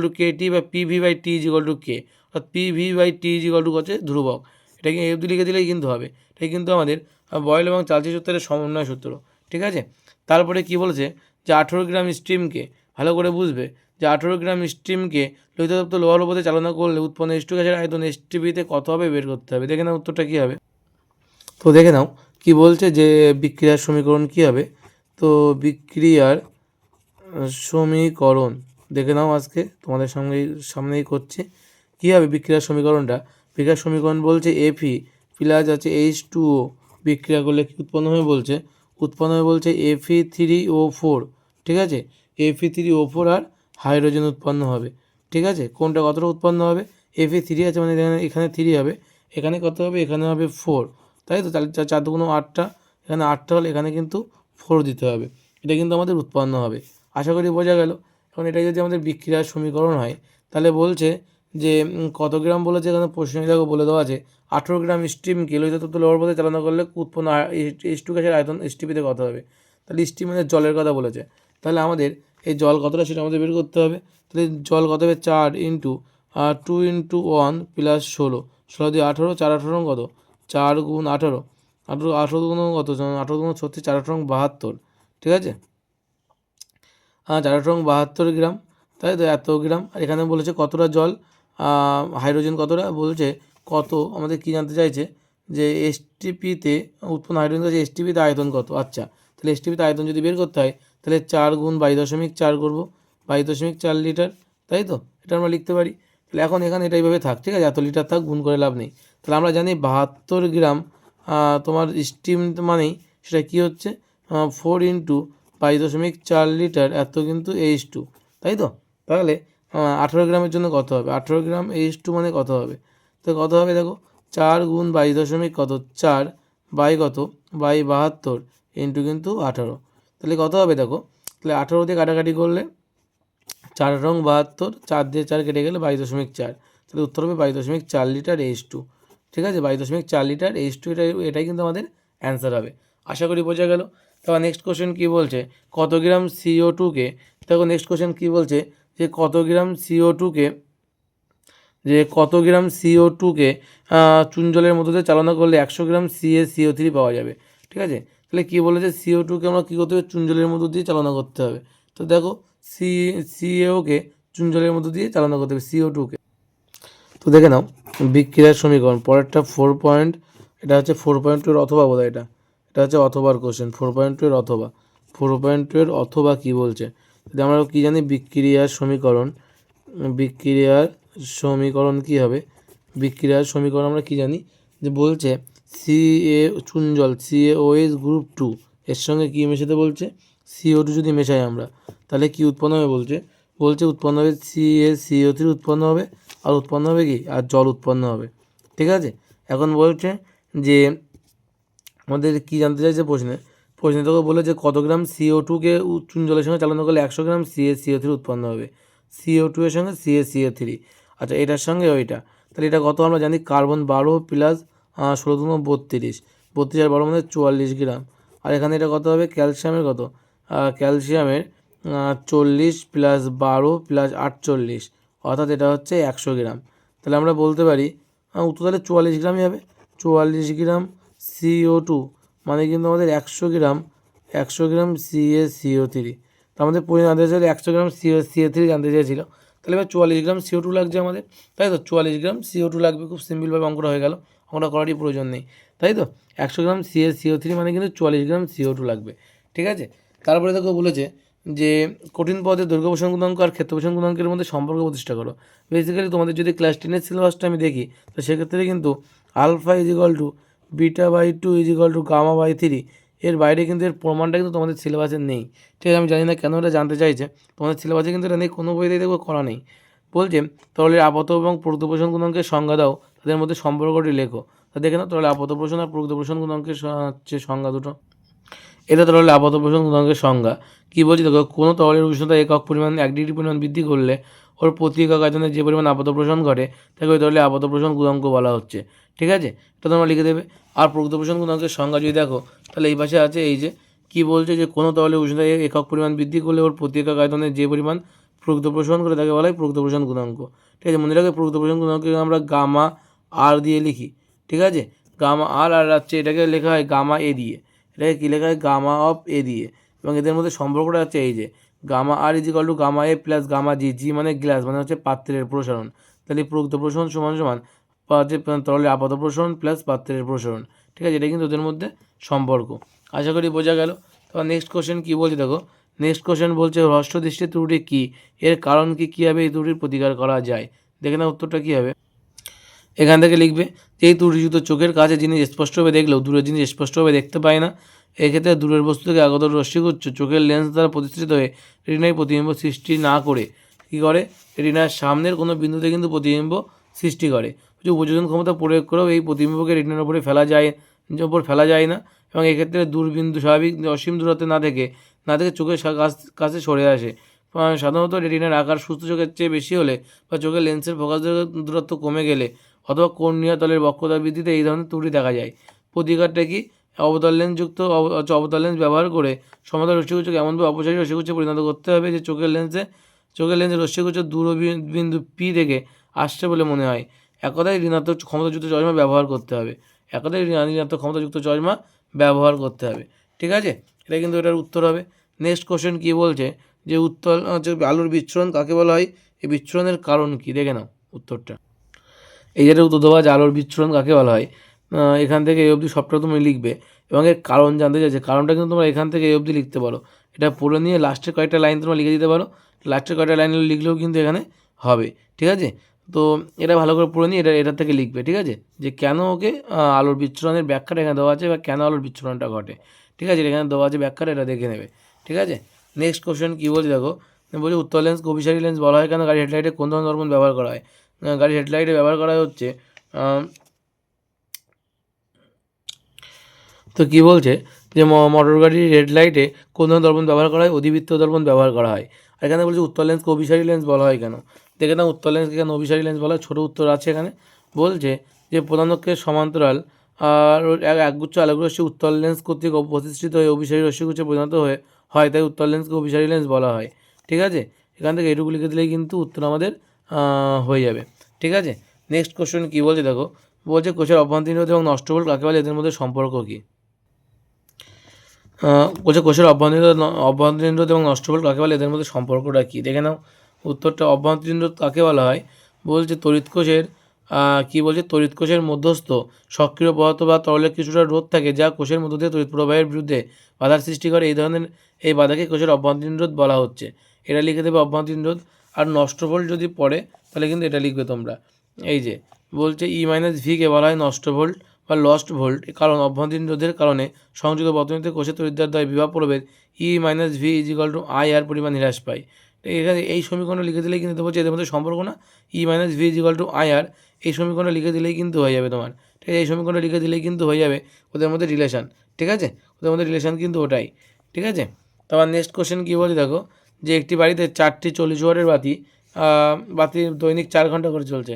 to KT বা PV/T is equal to K, অর্থাৎ PV/T ইজ ইকুয়াল টু হচ্ছে ধ্রুবক। এটাকে এফ লিখে দিলেই কিন্তু হবে। এটাই কিন্তু আমাদের বয়েল এবং চার্চের সূত্রের সমন্বয় সূত্র। ঠিক আছে, তারপরে কি বলেছে যে 18 গ্রাম স্টিমকে, ভালো করে বুঝবে, যে 18 গ্রাম স্টিমকে লোহিতযুক্ত লোহার উপরে চালনা করলে উৎপন্ন H2 গ্যাসের আয়তন STPতে কত হবে বের করতে হবে। দেখে নাও উত্তরটা কী হবে। তো দেখে নাও কি বলছে যে বিক্রিয়ার সমীকরণ কী হবে। তো বিক্রিয়ার সমীকরণ দেখে নাও, আজকে তোমাদের সামনেই করছি। কী হবে বিক্রিয়ার সমীকরণটা। বিক্রিয়ার সমীকরণ বলছে Fe প্লাস আছে H2O বিক্রিয়া করলে কী উৎপন্ন হবে বলছে, Fe3O4। ঠিক আছে, Fe3O4 আর হাইড্রোজেন উৎপন্ন হবে। ঠিক আছে, কোনটা কতটা উৎপন্ন হবে, Fe3 আছে মানে এখানে 3 হবে, এখানে কত হবে, এখানে হবে 4। তাই তো, তাহলে 4 দুগুণ 8টা, এখানে 8টা হলে এখানে কিন্তু 4 দিতে হবে। এটা কিন্তু আমাদের উৎপন্ন হবে, আশা করি বোঝা গেল। এখন এটা যদি আমাদের বিক্রিয়ার সমীকরণ হয়, তাহলে বলছে যে কত গ্রাম বলেছে, এখানে প্রশ্নে দেখো বলে দেওয়া আছে 18 গ্রাম স্টিমকে লোহিতযুক্ত লোহার পথে চালনা করলে উৎপন্ন H2 গ্যাসের আয়তন STPতে কত হবে। তাহলে স্টিম মানে জলের কথা বলেছে, তাহলে আমাদের এই জল কতটা সেটা আমাদের বের করতে হবে। তাহলে জল কত হবে, 4 ইন্টু 2 ইন্টু 1 প্লাস 16, 16 দিয়ে 18, 4 18 কত, 4 গুণ 18, 18 গুণ কত, 18 গুণ 36, 4 18 72। ঠিক আছে, 4 18 72 গ্রাম, তাই তো এত গ্রাম। আর এখানে বলেছে কতটা জল, হাইড্রোজেন কতটা বলছে, কত আমাদের কি জানতে চাইছে যে STPতে উৎপন্ন হাইড্রোজেন আছে, STPতে আয়তন কত। আচ্ছা, তাহলে STPতে আয়তন যদি বের করতে হয়, তাহলে 4 গুণ 22.4 করবো, 22.4 লিটার, তাই তো, এটা আমরা লিখতে পারি। তাহলে এখন এখানে এটা এইভাবে থাক, ঠিক আছে, এত লিটার থাক, গুণ করে লাভ নেই। তাহলে আমরা জানি 72 গ্রাম তোমার স্টিম মানেই সেটা কী হচ্ছে, 4 ইন্টু 22.4 লিটার, এত কিন্তু H2, তাই তো। তাহলে 18 গ্রামের জন্য কত হবে, 18 গ্রাম H2 মানে কত হবে, তো কত হবে দেখো, 4 গুণ 22.4 বাই কত, বাই 72 ইন্টু কিন্তু 18, তাহলে কত হবে দেখো। তাহলে 18 দিয়ে কাটাকাটি করলে 4 রং 72, 4 দিয়ে 4 কেটে গেলে 22.4, তাহলে উত্তর হবে 22.4 লিটার H2। ঠিক আছে, 22.4 লিটার H2, এটাই কিন্তু আমাদের অ্যান্সার হবে, আশা করি বোঝা গেল। তারপর নেক্সট কোশ্চেন কী বলছে, কত গ্রাম CO2কে, দেখো নেক্সট কোশ্চেন কী বলছে যে কত গ্রাম CO2কে চুন জলের মধ্যে দিয়ে চালনা করলে 100 গ্রাম CaCO3 পাওয়া যাবে। ঠিক আছে, তাহলে কী বলেছে, CO2কে আমরা কী করতে হবে, চুন জলের মধ্যে দিয়ে চালনা করতে হবে। তো দেখো CaOকে চুন জলের মধ্যে দিয়ে চালনা করতে হবে CO2কে। তো দেখে নাও বিক্রিয়ার সমীকরণ। পরেরটা 4 এটা হচ্ছে 4.2 এর অথবা বোধহয় এটা হচ্ছে অথবার কোশ্চেন। 4.2 এর অথবা 4.2 এর অথবা কী বলছে, যদি আমরা কী জানি বিক্রিয়ার সমীকরণ, বিক্রিয়ার সমীকরণ কী হবে, বিক্রিয়ার সমীকরণ আমরা কী জানি যে বলছে CA চুনজল CaOH গ্রুপ 2 এর সঙ্গে কী মেশাতে বলছে, CO2 যদি মেশাই আমরা তাহলে কী উৎপন্ন হবে বলছে উৎপন্ন হবে CaCO3 উৎপন্ন হবে, আর উৎপন্ন হবে কি, আর জল উৎপন্ন হবে। ঠিক আছে, এখন বলছে যে আমাদের কী জানতে চাইছে প্রশ্নে তোকে বলে যে কত গ্রাম CO2কে চুন জলের সঙ্গে চালনা করলে 100 গ্রাম CaCO3 উৎপন্ন হবে। CO2 এর সঙ্গে CaCO3, আচ্ছা এটার সঙ্গে ওইটা, তাহলে এটা কত আমরা জানি, কার্বন 12 প্লাস 16 32 32 আর 12 মানে 44 গ্রাম। আর এখানে এটা কত হবে, ক্যালসিয়ামের কত, ক্যালসিয়ামের 40 প্লাস 12 প্লাস 48, অর্থাৎ এটা হচ্ছে 100 গ্রাম। তাহলে আমরা বলতে পারি উত্তর তাহলে 44 গ্রামই হবে। 44 গ্রাম CO2 মানে কিন্তু আমাদের 100 গ্রাম CaCO3। তো আমাদের জানতে চাইছিল 100 গ্রাম CO3 জানতে চেয়েছিল, তাহলে এবার 44 গ্রাম CO2 লাগছে আমাদের, তাই তো 44 গ্রাম CO2 লাগবে। খুব সিম্পলভাবে অঙ্কটা হয়ে গেল, অঙ্কটা করারই প্রয়োজন নেই, তাই তো 100 গ্রাম CaCO3 মানে কিন্তু 44 গ্রাম CO2 লাগবে। ঠিক আছে, তারপরে দেখো বলেছে যে কঠিন পদের দৈর্ঘ্য প্রসারণ গুণাঙ্ক আর ক্ষেত্র প্রসারণ গুণাঙ্কের মধ্যে সম্পর্ক প্রতিষ্ঠা করো। বেসিক্যালি তোমাদের যদি ক্লাস 10-এর সিলেবাসটা আমি দেখি, তো সেক্ষেত্রে কিন্তু alpha equal to beta by 2 equal to gamma by 3, এর বাইরে কিন্তু এর প্রমাণটা কিন্তু তোমাদের সিলেবাসে নেই। ঠিক আছে, আমি জানি না কেন এটা জানতে চাইছে, তোমাদের সিলেবাসে কিন্তু এটা নেই, কোনো বইতেই দেখবো করা নেই। বলছে তরলের আপাত এবং প্রকৃত প্রসারণ গুণাঙ্কের সংজ্ঞা দাও, তাদের মধ্যে সম্পর্কটি লেখো। তা দেখে নাও তরলের আপাত প্রসারণ আর প্রকৃত প্রসারণ গুণাঙ্কের হচ্ছে সংজ্ঞা দুটো। এটা তরলের আপাত প্রসারণ গুণাঙ্কের সংজ্ঞা। কী বলছি দেখো, কোনো তরলের উষ্ণতা একক পরিমাণ 1 ডিগ্রি পরিমাণ বৃদ্ধি করলে ওর প্রতি একক আয়তনে যে পরিমাণ আপাত প্রসারণ ঘটে তাকে ওই তরলের আপাত প্রসারণ গুণাঙ্ক বলা হচ্ছে। ঠিক আছে, এটা তোমরা লিখে দেবে। আর প্রকৃত প্রসারণ গুণাঙ্কের সংজ্ঞা যদি দেখো, তাহলে এই পাশে আছে এই যে কী বলছে যে কোনো তরলের উষ্ণতা একক পরিমাণ বৃদ্ধি করলে ওর প্রতি একক আয়তনে যে পরিমাণ প্রকৃত প্রসারণ করে তাকে বলা হয় প্রকৃত প্রসারণ গুণাঙ্ক। ঠিক আছে, মনে রাখবে প্রকৃত প্রসারণ গুণাঙ্ককে আমরা গামা আর দিয়ে লিখি। ঠিক আছে, গামা আর হচ্ছে এটাকে লেখা হয় গামা এ দিয়ে, এটাকে কী লেখা হয়, গামা অফ এ দিয়ে। এবং এদের মধ্যে সম্পর্কটা হচ্ছে এই যে gamma R is equal to gamma A plus gamma G, জি মানে গ্লাস মানে হচ্ছে পাত্রের প্রসারণ। তাহলে প্রকৃত প্রসারণ সমান সমান যে তরলের আপাত প্রসারণ প্লাস পাত্রের প্রসারণ। ঠিক আছে, এটা কিন্তু ওদের মধ্যে সম্পর্ক। আশা করি বোঝা গেল। তারপর নেক্সট কোশ্চেন কী বলছে দেখো, নেক্সট কোশ্চেন বলছে হ্রস্ব দৃষ্টির ত্রুটি কী, এর কারণ কী, কীভাবে এই ত্রুটির প্রতিকার করা যায়। দেখে না উত্তরটা কী হবে, এখান থেকে লিখবে যে এই ত্রুটিযুক্ত চোখের কাছে জিনিস স্পষ্টভাবে দেখলেও দূরের জিনিস স্পষ্টভাবে দেখতে পায় না। এক্ষেত্রে দূরের বস্তু থেকে আগত রশ্মিগুচ্ছ চোখের লেন্স দ্বারা প্রতিষ্ঠিত হয়ে রেটিনায় প্রতিবিম্ব সৃষ্টি না করে কী করে, রেটিনার সামনের কোনো বিন্দুতে কিন্তু প্রতিবিম্ব সৃষ্টি করে। উপযোজন ক্ষমতা প্রয়োগ করেও এই প্রতিবিম্বকে রেটিনার উপরে ফেলা যায় না, এবং এক্ষেত্রে দূরবিন্দু স্বাভাবিক অসীম দূরত্বে না থেকে চোখের কাছে সরে আসে। সাধারণত রেটিনার আকার সুস্থ চোখের চেয়ে বেশি হলে বা চোখের লেন্সের ফোকাস দূরত্ব কমে গেলে অথবা কর্নিয়া তলের বক্রতা বৃদ্ধিতে এই ধরনের ত্রুটি দেখা যায়। প্রতিকারটা কি, অবতল লেন্স ব্যবহার করে সমতল রশ্মিগুচ্ছকে এমনভাবে অপসারী রশ্মিগুচ্ছে পরিণত করতে হবে যে চোখের লেন্সে রশ্মিগুচ্ছ দূরবিন্দু পি থেকে আসছে বলে মনে হয়। এক কথায় ঋণাত্মক ক্ষমতাযুক্ত চশমা ব্যবহার করতে হবে, ঠিক আছে, এটা কিন্তু এটার উত্তর হবে। নেক্সট কোশ্চেন কী বলছে যে উত্তল হচ্ছে আলোর বিচ্ছুরণ কাকে বলা হয়, এই বিচ্ছুরণের কারণ কী, দেখে নাও উত্তরটা। এই যেটা উত্তর দেওয়া যে আলোর বিচ্ছুরণ কাকে বলা হয়, এখান থেকে এই অবধি সবটা তুমি লিখবে এবং এর কারণ জানতে চাইছে, কারণটা কিন্তু তোমরা এখান থেকে এই অবধি লিখতে পারো। এটা পড়ে নিয়ে লাস্টের কয়েকটা লাইন তোমরা লিখে দিতে পারো, লাস্টের কয়েকটা লাইন লিখলেও কিন্তু এখানে হবে। ঠিক আছে, তো এটা ভালো করে পড়ে নিয়ে এটা থেকে লিখবে। ঠিক আছে, যে কেন ওকে আলোর বিচ্ছুরণের ব্যাখ্যাটা এখানে দেওয়া আছে বা কেন আলোর বিচ্ছুরণটা ঘটে। ঠিক আছে, এখানে দেওয়া আছে ব্যাখ্যাটা, এটা দেখে নেবে। ঠিক আছে, নেক্সট কোশ্চেন কী বলছে দেখো, বলছে উত্তল লেন্স অভিসারী লেন্স বলা হয় কেন, গাড়ি হেডলাইটে কোন ধরনের দর্পণ ব্যবহার করা হয়। গাড়ি হেডলাইটে ব্যবহার করা হচ্ছে, তো কী বলছে যে মোটর গাড়ির হেডলাইটে কোন ধরনের দর্পণ ব্যবহার করা হয়, অধিবৃত্ত দর্পণ ব্যবহার করা হয়। আর এখানে বলছে উত্তল লেন্সকে অভিসারী লেন্স বলা হয় কেন। দেখে না উত্তল লেন্সকে কেন অভিসারী লেন্স বলা হয়, ছোটো উত্তর আছে এখানে। বলছে যে প্রধান অক্ষের সমান্তরাল আর একগুচ্ছ আলোক রশ্মি উত্তল লেন্স কর্তৃক প্রতিষ্ঠিত হয়ে অভিসারী রশ্মিগুচ্ছে পরিণত হয়, তাই উত্তল লেন্সকে অভিসারী লেন্স বলা হয়। ঠিক আছে, এখান থেকে এটুকু লিখে দিলেই কিন্তু উত্তর আমাদের হয়ে যাবে। ঠিক আছে, নেক্সট কোশ্চেন কী বলছে দেখো, বলছে কোষের অভ্যন্তরীণ রোধ এবং নষ্ট বল কাকে বলে, এদের মধ্যে সম্পর্ক কী। বলছে কোষের অভ্যন্তরীণ রোধ এবং নষ্ট বল কাকে বলে, এদের মধ্যে সম্পর্কটা কী। দেখে নাও উত্তরটা, অভ্যন্তরীণ রোধ কাকে বলা হয়, বলছে তড়িৎ কোষের কী বলছে, তড়িৎ কোষের মধ্যস্থ সক্রিয় পদার্থ বা তরলের কিছুটা রোধ থাকে যা কোষের মধ্য দিয়ে তড়িৎ প্রবাহের বিরুদ্ধে বাধার সৃষ্টি করে। এই বাধাকে কোষের অভ্যন্তরীণ রোধ বলা হচ্ছে। এটা লিখে দেবে অভ্যন্তরীণ রোধ। আর নষ্ট ভোল্ট যদি পড়ে তাহলে কিন্তু এটা লিখবে তোমরা। এই যে বলছে ই মাইনাস ভিকে বলা হয় নষ্ট ভোল্ট বা লস্ট ভোল্ট, কারণ অভ্যন্তরীণ রোধের কারণে সংযুক্ত বর্তনীতে কোষের তড়িৎদ্বার দ্বয় বিভব প্রভেদ E minus V equal to I R পরিমাণ হ্রাস পায়। এখানে এই সমীকরণটা লিখে দিলেই কিন্তু বলছে এদের মধ্যে সম্পর্ক না, E minus V equal to I R, এই সমীকরণটা লিখে দিলেই কিন্তু হয়ে যাবে তোমার। ঠিক আছে, এই সমীকরণটা লিখে দিলেই কিন্তু হয়ে যাবে ওদের মধ্যে রিলেশান। ঠিক আছে, ওদের মধ্যে রিলেশান কিন্তু ওটাই। ঠিক আছে, তারপর নেক্সট কোশ্চেন কী বলে দেখো, যে একটি বাড়িতে 4টি 40 ওয়াটের বাতি দৈনিক 4 ঘন্টা করে চলছে।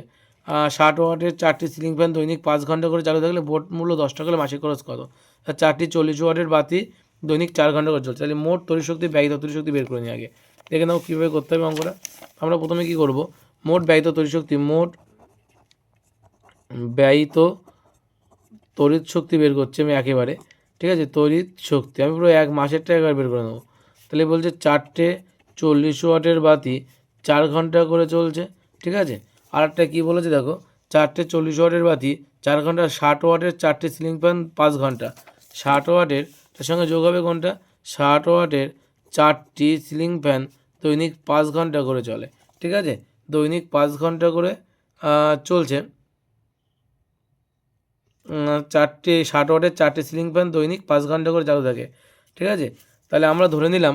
60 ওয়াটের 4টি সিলিং ফ্যান দৈনিক 5 ঘন্টা করে চালু থাকলে বোর্ড মূল্য 10 টাকা হলে মাসিক খরচ কত? 4টি 40 ওয়াটের বাতি দৈনিক 4 ঘন্টা করে চলছে, তাহলে মোট তড়িৎ শক্তি ব্যয়িত তড়িৎ শক্তি বের করে নিই আগে। দেখে নাও কীভাবে করতে হবে অঙ্কটা। আমরা প্রথমে কী করব, মোট ব্যয়িত তড়িৎ শক্তি, মোট ব্যয়িত তড়িৎ শক্তি বের করছি আমি একেবারে। ঠিক আছে, তড়িৎ শক্তি আমি পুরো এক মাসেরটা একবার বের করে নেবো। তাহলে বলছে 4টে 40 ওয়াটের বাতি 4 ঘন্টা করে চলছে। ঠিক আছে, আর একটা কী বলেছে দেখো, 4টে 40 ওয়াটের বাতি 4 ঘন্টা, 60 ওয়াটের 4টি সিলিং ফ্যান 5 ঘন্টা। 60 ওয়াটের তার সঙ্গে যোগ হবে কোনটা, 60 ওয়াটের 4টি সিলিং ফ্যান দৈনিক 5 ঘন্টা করে চলে। ঠিক আছে, দৈনিক 5 ঘন্টা করে চলছে। 60 ওয়াটের 4টি সিলিং ফ্যান দৈনিক 5 ঘন্টা করে চালু থাকে। ঠিক আছে, তাহলে আমরা ধরে নিলাম,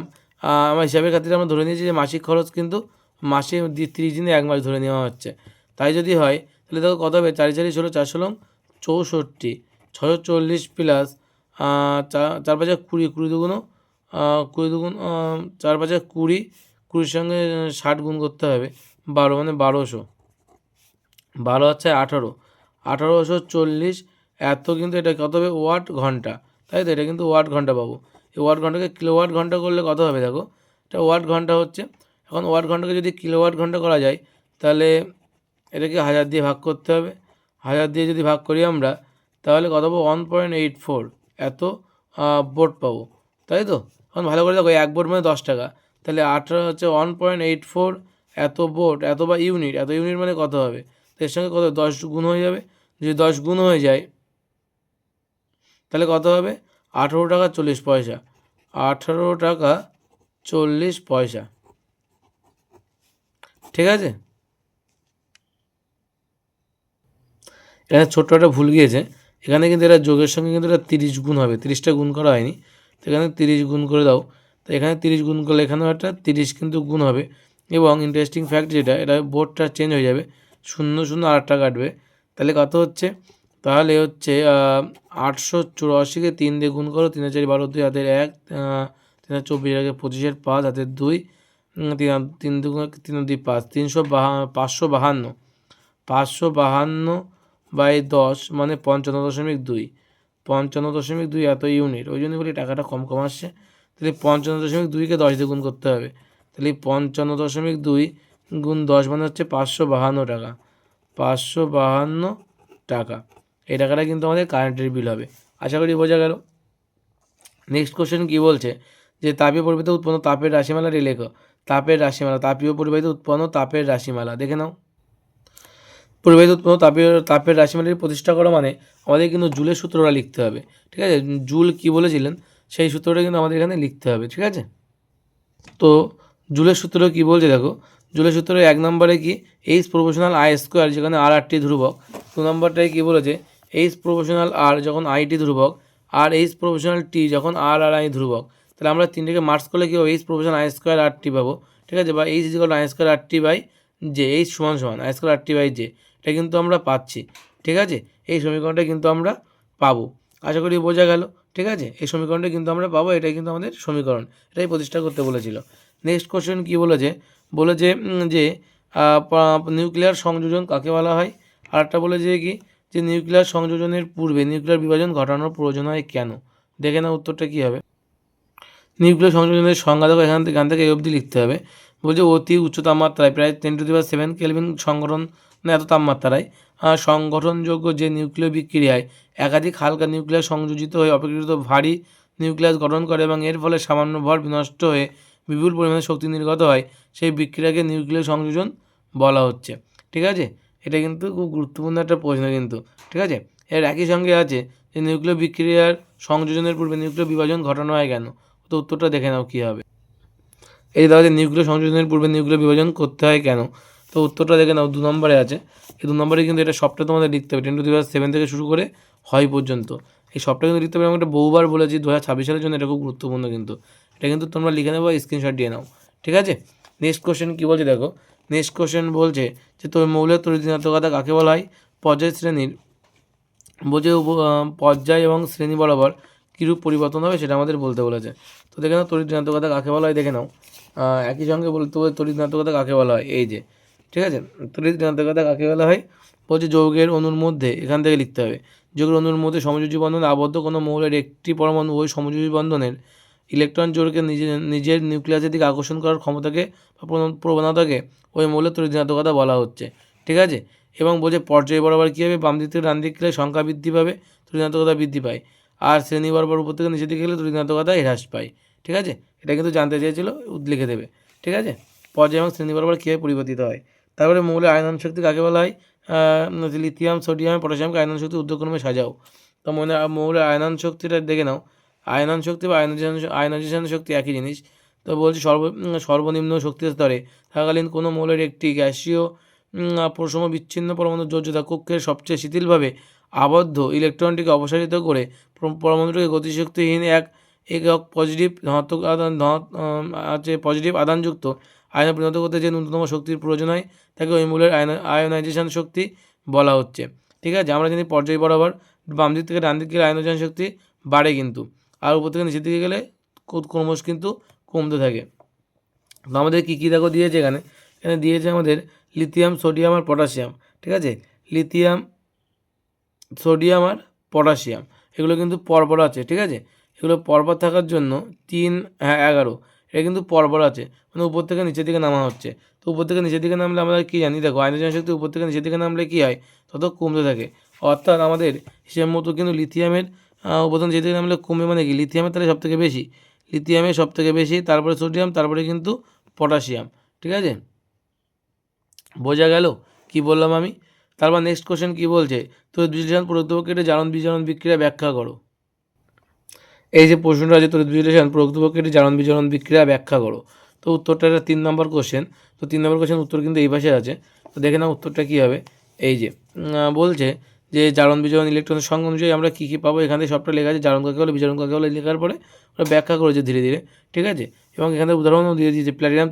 আমার হিসাবের খাতিরে আমরা ধরে নিয়েছি যে মাসিক খরচ কিন্তু মাসে 30 দিনে 1 মাস ধরে নেওয়া হচ্ছে। তাই যদি হয় তাহলে দেখো কত হবে, 4 4 16, 4 16 64, 640 প্লাস 4 5 20, 20 দুগুণ 20 দুগুণ 4 5 20, 20 সঙ্গে 60 গুণ করতে হবে 12, মানে 1200, 12 হচ্ছে 18, 1840, এত কিন্তু এটা কত হবে ওয়াট ঘন্টা, তাই তো? এটা কিন্তু ওয়াট ঘন্টা পাবো। এই ওয়াট ঘন্টাকে কিলোওয়াট ঘন্টা করলে কত হবে দেখো, এটা ওয়াট ঘন্টা হচ্ছে। এখন ওয়াট ঘন্টাকে যদি কিলোওয়াট ঘন্টা করা যায় তাহলে এটাকে 1000 দিয়ে ভাগ করতে হবে। 1000 দিয়ে যদি ভাগ করি আমরা তাহলে কত পাবো, 1.84 এত বোর্ড পাবো, তাই তো? এখন ভালো করে দেখো, 1 বোর্ড মানে 10 টাকা, তাহলে 18 হচ্ছে 1.84 এত বোর্ড, এত বা ইউনিট, এত ইউনিট মানে কত হবে, এর সঙ্গে কত 10 গুণ হয়ে যাবে। যদি 10 গুণ হয়ে যায় তাহলে কত হবে, 18 টাকা 40 পয়সা, 18 টাকা 40 পয়সা। ঠিক আছে, এখানে ছোট্ট একটা ভুল গিয়েছে, এখানে কিন্তু এটা যোগের সঙ্গে কিন্তু এটা 30 গুণ হবে, 30টা গুণ করা হয়নি, তো এখানে 30 গুণ করে দাও। তো এখানে 30 গুণ করলে এখানেও একটা 30 কিন্তু গুণ হবে। এবং ইন্টারেস্টিং ফ্যাক্ট যেটা, এটা বোর্ডটা চেঞ্জ হয়ে যাবে, 0 0 8টা কাটবে, তাহলে কত হচ্ছে, তাহলে হচ্ছে 884কে 3 দিয়ে গুণ করো, 3 4 12, 2 হাতের 1, 3 24 আগে 25 5 হাতের 2, 3 2 3 2 5, 552, 552 বাই 10 মানে 55.2, 55.2 এত ইউনিট, ওই জন্য বলি টাকাটা কম কম আসছে। তাহলে 55.2কে 10 দিয়ে গুণ করতে হবে, তাহলে 55.2 গুণ 10 মানে হচ্ছে 552 টাকা, 552 টাকা। এই টাকাটা কিন্তু আমাদের কারেন্টের বিল হবে। আশা করি বোঝা গেল। নেক্সট কোশ্চেন কী বলছে, যে তাপীয় পরিবাহিত উৎপন্ন তাপের রাশিমালাটি লেখো। তাপের রাশিমালা, তাপীয় পরিবাহিত উৎপন্ন তাপের রাশিমালা দেখে নাও। পরিবাহিত উৎপন্ন তাপের রাশিমালাটি প্রতিষ্ঠা করা মানে আমাদের কিন্তু জুলের সূত্রটা লিখতে হবে। ঠিক আছে, জুল কী বলেছিলেন সেই সূত্রটা কিন্তু আমাদের এখানে লিখতে হবে। ঠিক আছে, তো জুলের সূত্র কী বলছে দেখো, জুলের সূত্র 1 নম্বরে কি, এইচ প্রপোর্শনাল আই স্কোয়ার, যেখানে আর আরটি ধ্রুবক। 2 নম্বরটায় কী বলেছে, এইচ প্রপোর্শনাল আর যখন আইটি ধ্রুবক, আর এইচ প্রপোর্শনাল টি যখন আর আর আই ধ্রুবক। তাহলে আমরা তিনটাকে মার্কস করলে কী হবে, H proportional I square R T পাবো। ঠিক আছে, বা H equal I square R T by J, H সমান সমান I square R T by J, এটা কিন্তু আমরা পাচ্ছি। ঠিক আছে, এই সমীকরণটা কিন্তু আমরা পাবো, আশা করি বোঝা গেল। ঠিক আছে, এই সমীকরণটা কিন্তু আমরা পাবো, এটাই কিন্তু আমাদের সমীকরণ, এটাই প্রতিষ্ঠা করতে বলেছিল। নেক্সট কোশ্চেন কী বলেছে, বলেছে যে নিউক্লিয়ার সংযোজন কাকে বলা হয়। আর একটা বলেছে কি, যে নিউক্লিয়ার সংযোজনের পূর্বে নিউক্লিয়ার বিভাজন ঘটানোর প্রয়োজন হয় কেন। দেখে না উত্তরটা কী হবে। নিউক্লিয়ার সংযোজনের সংজ্ঞা দেখো, এখান থেকে এই অবধি লিখতে হবে। বলছে অতি উচ্চ তাপমাত্রায় প্রায় 10⁻7 কেলভিন সংগঠন, মানে এত তাপমাত্রায় সংগঠনযোগ্য যে নিউক্লিয় বিক্রিয়ায় একাধিক হালকা নিউক্লিয়াস সংযোজিত হয়ে অপেক্ষাকৃত ভারী নিউক্লিয়াস গঠন করে এবং এর ফলে সামান্য ভর বিনষ্ট হয়ে বিপুল পরিমাণে শক্তি নির্গত হয়, সেই বিক্রিয়াকে নিউক্লিয় সংযোজন বলা হচ্ছে। ঠিক আছে, এটা কিন্তু খুব গুরুত্বপূর্ণ একটা প্রশ্ন কিন্তু, ঠিক আছে। এর একই সঙ্গে আছে যে নিউক্লিয় বিক্রিয়ার সংযোজনের পূর্বে নিউক্লিয় বিভাজন ঘটানো হয় কেন? তো উত্তরটা দেখে নাও কী হবে। এই যে দেখা নিউক্লিয় সংযোজনের পূর্বে নিউক্লিয় বিভাজন করতে হয় কেন? তো উত্তরটা দেখে নাও 2 নম্বরে আছে। এই 2 নম্বরে কিন্তু এটা সবটা তোমাদের লিখতে হবে 10⁻7 থেকে শুরু করে হয় পর্যন্ত। এই সবটা কিন্তু লিখতে হবে। আমি এটা বহুবার বলেছি 2026 সালের জন্য এটা খুব গুরুত্বপূর্ণ কিন্তু। এটা কিন্তু তোমরা লিখে নেবো, স্ক্রিনশট দিয়ে নাও, ঠিক আছে। নেক্সট কোশ্চেন কী বলছে দেখো। নেক্সট কোশ্চেন বলছে যে মৌলের তড়িৎ-ঋণাত্মকতা কাকে বলা হয়? পর্যায় শ্রেণীর বলছে পর্যায় এবং শ্রেণী বরাবর কীরূপ পরিবর্তন হবে সেটা আমাদের বলতে বলেছে। তো দেখে নাও তড়িৎ-ঋণাত্মকতা কাকে বলা হয় দেখে নাও। একই সঙ্গে বলতে হবে তড়িৎ-ঋণাত্মকতা কাকে বলা হয়, এই যে, ঠিক আছে। তড়িৎ-ঋণাত্মকতা কাকে বলা হয়? বলছে যৌগের অণুর মধ্যে, এখান থেকে লিখতে হবে, যৌগের অণুর মধ্যে সমযোজী বন্ধনে আবদ্ধ কোনো মৌলের একটি পরমাণু ওই সমযোজী বন্ধনের ইলেকট্রন জোড়কে নিজের নিউক্লিয়াসের দিকে আকর্ষণ করার ক্ষমতাকে বা প্রবণতাকে ওই মৌলের তড়িৎ-ঋণাত্মকতা বলা হচ্ছে, ঠিক আছে। এবং বলছে পর্যায় বরাবর কী হবে? বাম দিক থেকে ডান দিক গেলে সংখ্যা বৃদ্ধি পাবে, তড়িৎ-ঋণাত্মকতা বৃদ্ধি পায়। আর শ্রেণী বরাবর উপর থেকে নিচের দিকে গেলে তড়িৎ-ঋণাত্মকতা হ্রাস পায়, ঠিক আছে। এটা কিন্তু জানতে চেয়েছিল, লিখে দেবে, ঠিক আছে। পর্যায় এবং শ্রেণী বরাবর কীভাবে পরিবর্তিত হয়। তারপরে মৌলের আয়নন শক্তি কাকে বলা হয়? লিথিয়াম, সোডিয়াম, পটাশিয়ামকে আয়নন শক্তি ঊর্ধ্বক্রমে সাজাও। তো মৌলের আয়নন শক্তিটা দেখে নাও। আয়নন শক্তি বা আয়নাইজেশন শক্তি একই জিনিস। তো বলছি সর্বনিম্ন শক্তি স্তরে থাকাকালীন কোনো মৌলের একটি গ্যাসীয় প্রসম বিচ্ছিন্ন পরমাণুর যোজ্যতা কক্ষের সবচেয়ে শিথিলভাবে আবদ্ধ ইলেকট্রনটিকে অপসারিত করে পরমাণুটিকে গতিশক্তিহীন এক একক পজিটিভ ধনাত্মক পজিটিভ আধানযুক্ত আয়নে পরিণত করতে যে ন্যূনতম শক্তির প্রয়োজন হয় তাকে ওই মৌলের আয়নাইজেশন শক্তি বলা হচ্ছে, ঠিক আছে। আমরা জানি পর্যায় বরাবর বাম দিক থেকে ডান দিক গেলে আয়নাইজেশন শক্তি বাড়ে কিন্তু, আর উপর থেকে নিচের দিকে গেলে ক্রমশ কিন্তু কমতে থাকে। তো আমাদের কী কী দেখো দিয়েছে এখানে দিয়েছে আমাদের লিথিয়াম, সোডিয়াম আর পটাশিয়াম, ঠিক আছে। লিথিয়াম, সোডিয়াম আর পটাশিয়াম এগুলো কিন্তু পরপর আছে, ঠিক আছে। এগুলো পরপর থাকার জন্য 3, 11 এটা কিন্তু পরপর আছে, মানে উপর থেকে নিচের দিকে নামা হচ্ছে। তো উপর থেকে নিচের দিকে নামলে আমরা কী জানি দেখো, আয়নাইজেশন শক্তি উপর থেকে নিচের দিকে নামলে কী হয়? তত কমতে থাকে। অর্থাৎ আমাদের হিসেব মতো কিন্তু লিথিয়ামের উপর থেকে নিচের দিকে নামলে কমে, মানে কি লিথিয়ামের তাহলে সবথেকে বেশি, লিথিয়ামের সবথেকে বেশি, তারপরে সোডিয়াম, তারপরে কিন্তু পটাশিয়াম, ঠিক আছে। বোঝা গেল কী বললাম আমি? তারপর নেক্সট কোশ্চেন কী বলছে? তড়িৎ বিশ্লেষণ প্রকৃতপক্ষে জারণ বিজারণ বিক্রিয়া ব্যাখ্যা করো। এই যে প্রশ্নটা আছে তড়িৎ বিশ্লেষণ প্রকৃতপক্ষে জারণ বিজারণ বিক্রিয়া ব্যাখ্যা করো। তো উত্তরটা 3 নম্বর কোশ্চেন। তো 3 নম্বর কোশ্চেন উত্তর কিন্তু এই পাশে আছে। তো দেখে নাও উত্তরটা কী হবে। এই যে বলছে যে জারণ বিজারণ ইলেকট্রনের সংখ্যা অনুযায়ী আমরা কী কী পাবো, এখানে সবটা লেখা আছে। জারণ কাকে বলে, বিজারণ কাকে বলে লেখার পরে ওরা ব্যাখ্যা করেছে ধীরে ধীরে, ঠিক আছে। এবং এখানে উদাহরণও দিয়ে দিয়েছে প্ল্যাটিনাম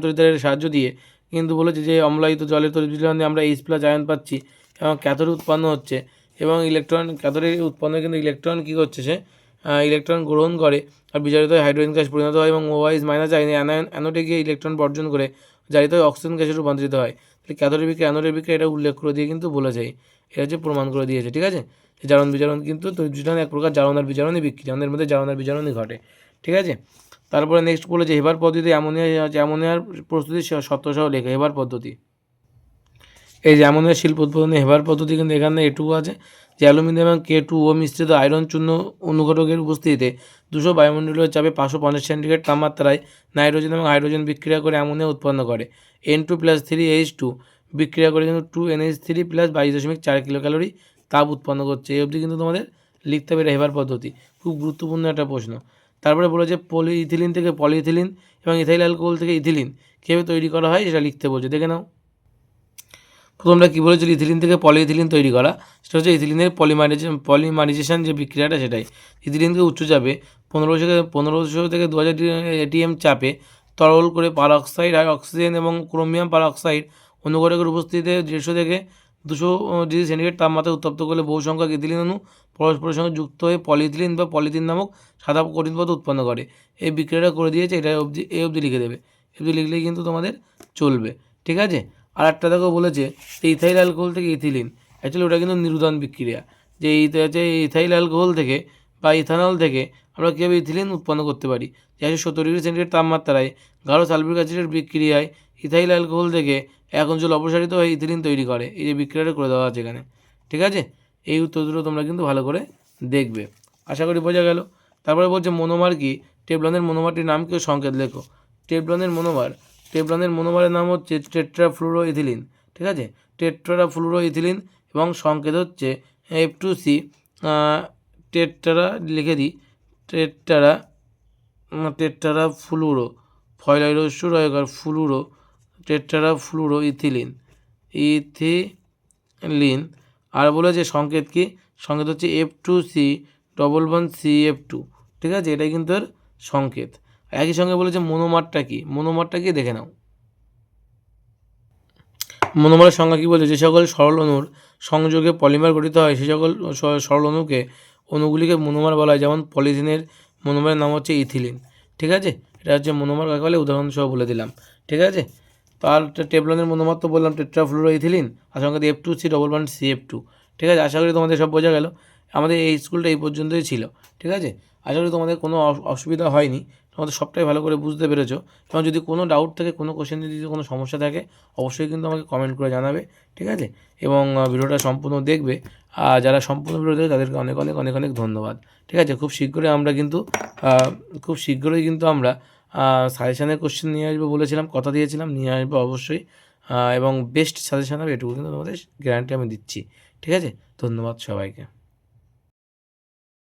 তড়িৎদ্বারের সাহায্য দিয়ে কিন্তু বলেছে যে অম্লায়িত জলের তড়িৎ বিশ্লেষণে আমরা H+ আয়ন পাচ্ছি এবং ক্যাথোড উৎপন্ন হচ্ছে, এবং ইলেকট্রন ক্যাথোডের উৎপন্ন কিন্তু ইলেকট্রন কী করছে, সে ইলেকট্রন গ্রহণ করে আর বিজারিত হয়ে হাইড্রোজেন গ্যাস পরিণত হয়, এবং OH- আয়নে অ্যানোডে গিয়ে ইলেকট্রন বর্জন করে জারিত হয়ে অক্সিজেন গ্যাসে রূপান্তরিত হয়। তাহলে ক্যাথোডের বিক্রিয়া অ্যানোডের বিক্রিয়া এটা উল্লেখ করে দিয়ে কিন্তু বলেছে, এটা হচ্ছে প্রমাণ করে দিয়েছে, ঠিক আছে। জারণ বিজারণ কিন্তু তড়িৎ বিশ্লেষণ এক প্রকার জারণ আর বিজারণই বিক্রিয়া, আমাদের মধ্যে জারণ আর বিজারণই ঘটে, ঠিক আছে। তারপরে নেক্সট বলেছে হেবার পদ্ধতি অ্যামোনিয়ার প্রস্তুতির সত্ত্বসহ লেখা। হেবার পদ্ধতি, এই যে অ্যামোনিয়ার শিল্প উৎপাদনে হেবার পদ্ধতি কিন্তু এখানে এটুকু আছে যে অ্যালুমিনিয়াম এবং K2O মিশ্রিত আয়রন চূর্ণ অনুঘটকের উপস্থিতিতে 200 বায়ুমণ্ডলীয় চাপে 550 সেন্টিগ্রেড তাপমাত্রায় নাইট্রোজেন এবং হাইড্রোজেন বিক্রিয়া করে অ্যামোনিয়া উৎপন্ন করে। N2+3H2 বিক্রিয়া করে কিন্তু 2NH3 + 22.4 কিলোক্যালোরি তাপ উৎপন্ন করছে। এই অবধি কিন্তু তোমাদের লিখতে হবে, এটা হেবার পদ্ধতি, খুব গুরুত্বপূর্ণ একটা প্রশ্ন। তারপরে বলেছে পলিইথিলিন থেকে পলিইথিলিন এবং ইথাইল অ্যালকোহল থেকে ইথিলিন কীভাবে তৈরি করা হয় সেটা লিখতে বলছে, দেখে নাও। প্রথমটা কী বলেছিল, ইথিলিন থেকে পলিইথিলিন তৈরি করা, সেটা হচ্ছে ইথিলিনের পলিমারাইজেশন যে বিক্রিয়াটা সেটাই। ইথিলিনকে উচ্চচাপে 1500 থেকে 2000 ATM চাপে তরল করে পারঅক্সাইড আর অক্সিজেন এবং ক্রোমিয়াম পারঅক্সাইড অনুঘটকের উপস্থিতিতে 150 থেকে 200 ডিগ্রি সেন্টিগ্রেড তাপমাত্রায় উত্তপ্ত করলে বহু সংখ্যক ইথিলিন অণু পরস্পরের সঙ্গে যুক্ত হয়ে পলিইথিলিন বা পলিথিন নামক সাদা কঠিন পদার্থ উৎপন্ন করে। এই বিক্রিয়াটা করে দিয়েছে, এটা অবধি লিখে দেবে। অবধি লিখলেই কিন্তু তোমাদের চলবে, ঠিক আছে। আর একটা দেখো বলেছে ইথাইল অ্যালকোহল থেকে ইথিলিন, অ্যাকচুয়ালি ওটা কিন্তু নিরুদান বিক্রিয়া, যে ইথাইল অ্যালকোহল থেকে বা ইথানল থেকে আমরা কীভাবে ইথিলিন উৎপন্ন করতে পারি। 70 ডিগ্রি সেন্টিগ্রেড তাপমাত্রায় গাঢ় সালফিউরিক অ্যাসিডের বিক্রিয়ায় ইথাইল অ্যালকোহল থেকে 1 অঞ্চল অপসারিত হয়ে ইথিলিন তৈরি করে। এই যে বিক্রিয়াটা করে দেওয়া আছে এখানে, ঠিক আছে। এই উত্তর দুটো তোমরা কিন্তু ভালো করে দেখবে, আশা করি বোঝা গেল। তারপরে বলছে মনোমার কি, টেবলনের মনোমারটির নাম কেউ সংকেত লেখো। টেবলনের মনোমারের নাম হচ্ছে টেট্রাফ্লুরোইথিলিন, ঠিক আছে, টেট্রাফ্লুরোইথিলিন এবং সংকেত হচ্ছে F2C, টেট্রা লিখে দিই, টেট্রাফ্লুরো, ফয়লাইরস্যুরয়কার ফ্লুরো, টেট্রাফ্লুরো ইথিলিন। আর বলেছে সংকেত কি, সংকেত হচ্ছে F2C11CF2, ঠিক আছে, এটাই কিন্তু এর সংকেত। একই সঙ্গে বলেছে মনোমারটা কি, মনোমারটা কি দেখে নাও। মনোমারের সংজ্ঞা কী বলছে, যে সকল সরল অণুর সংযোগে পলিমার গঠিত হয় সে সকল সরল অণুগুলিকে মনোমার বলা হয়। যেমন পলিথিনের মনোমারের নাম হচ্ছে ইথিলিন, ঠিক আছে, এটা হচ্ছে মনোমার কাকে বলে, উদাহরণসহ বলে দিলাম, ঠিক আছে। তার টেফলনের মনোমার তো বললাম টেট্রাফ্লুরোইথিলিন, আর সঙ্গে F2C11CF2, ঠিক আছে। আশা করি তোমাদের সব বোঝা গেল। আমাদের এই স্কুলটা এই পর্যন্তই ছিল, ঠিক আছে। আশা করি তোমাদের কোনো অসুবিধা হয়নি, তোমাদের সবটাই ভালো করে বুঝতে পেরেছো। এবং যদি কোনো ডাউট থাকে, কোনো কোশ্চেন যদি কোনো সমস্যা থাকে, অবশ্যই কিন্তু আমাকে কমেন্ট করে জানাবে, ঠিক আছে। এবং ভিডিওটা সম্পূর্ণ দেখবে, আর যারা সম্পূর্ণ ভিডিও দেখবে তাদেরকে অনেক অনেক অনেক অনেক ধন্যবাদ, ঠিক আছে। খুব শীঘ্রই কিন্তু আমরা সাজেশানের কোশ্চেন নিয়ে আসবো বলেছিলাম, কথা দিয়েছিলাম, নিয়ে আসবো অবশ্যই। এবং বেস্ট সাজেশান হবে, এটুকু কিন্তু তোমাদের গ্যারান্টি আমি দিচ্ছি, ঠিক আছে। ধন্যবাদ সবাইকে।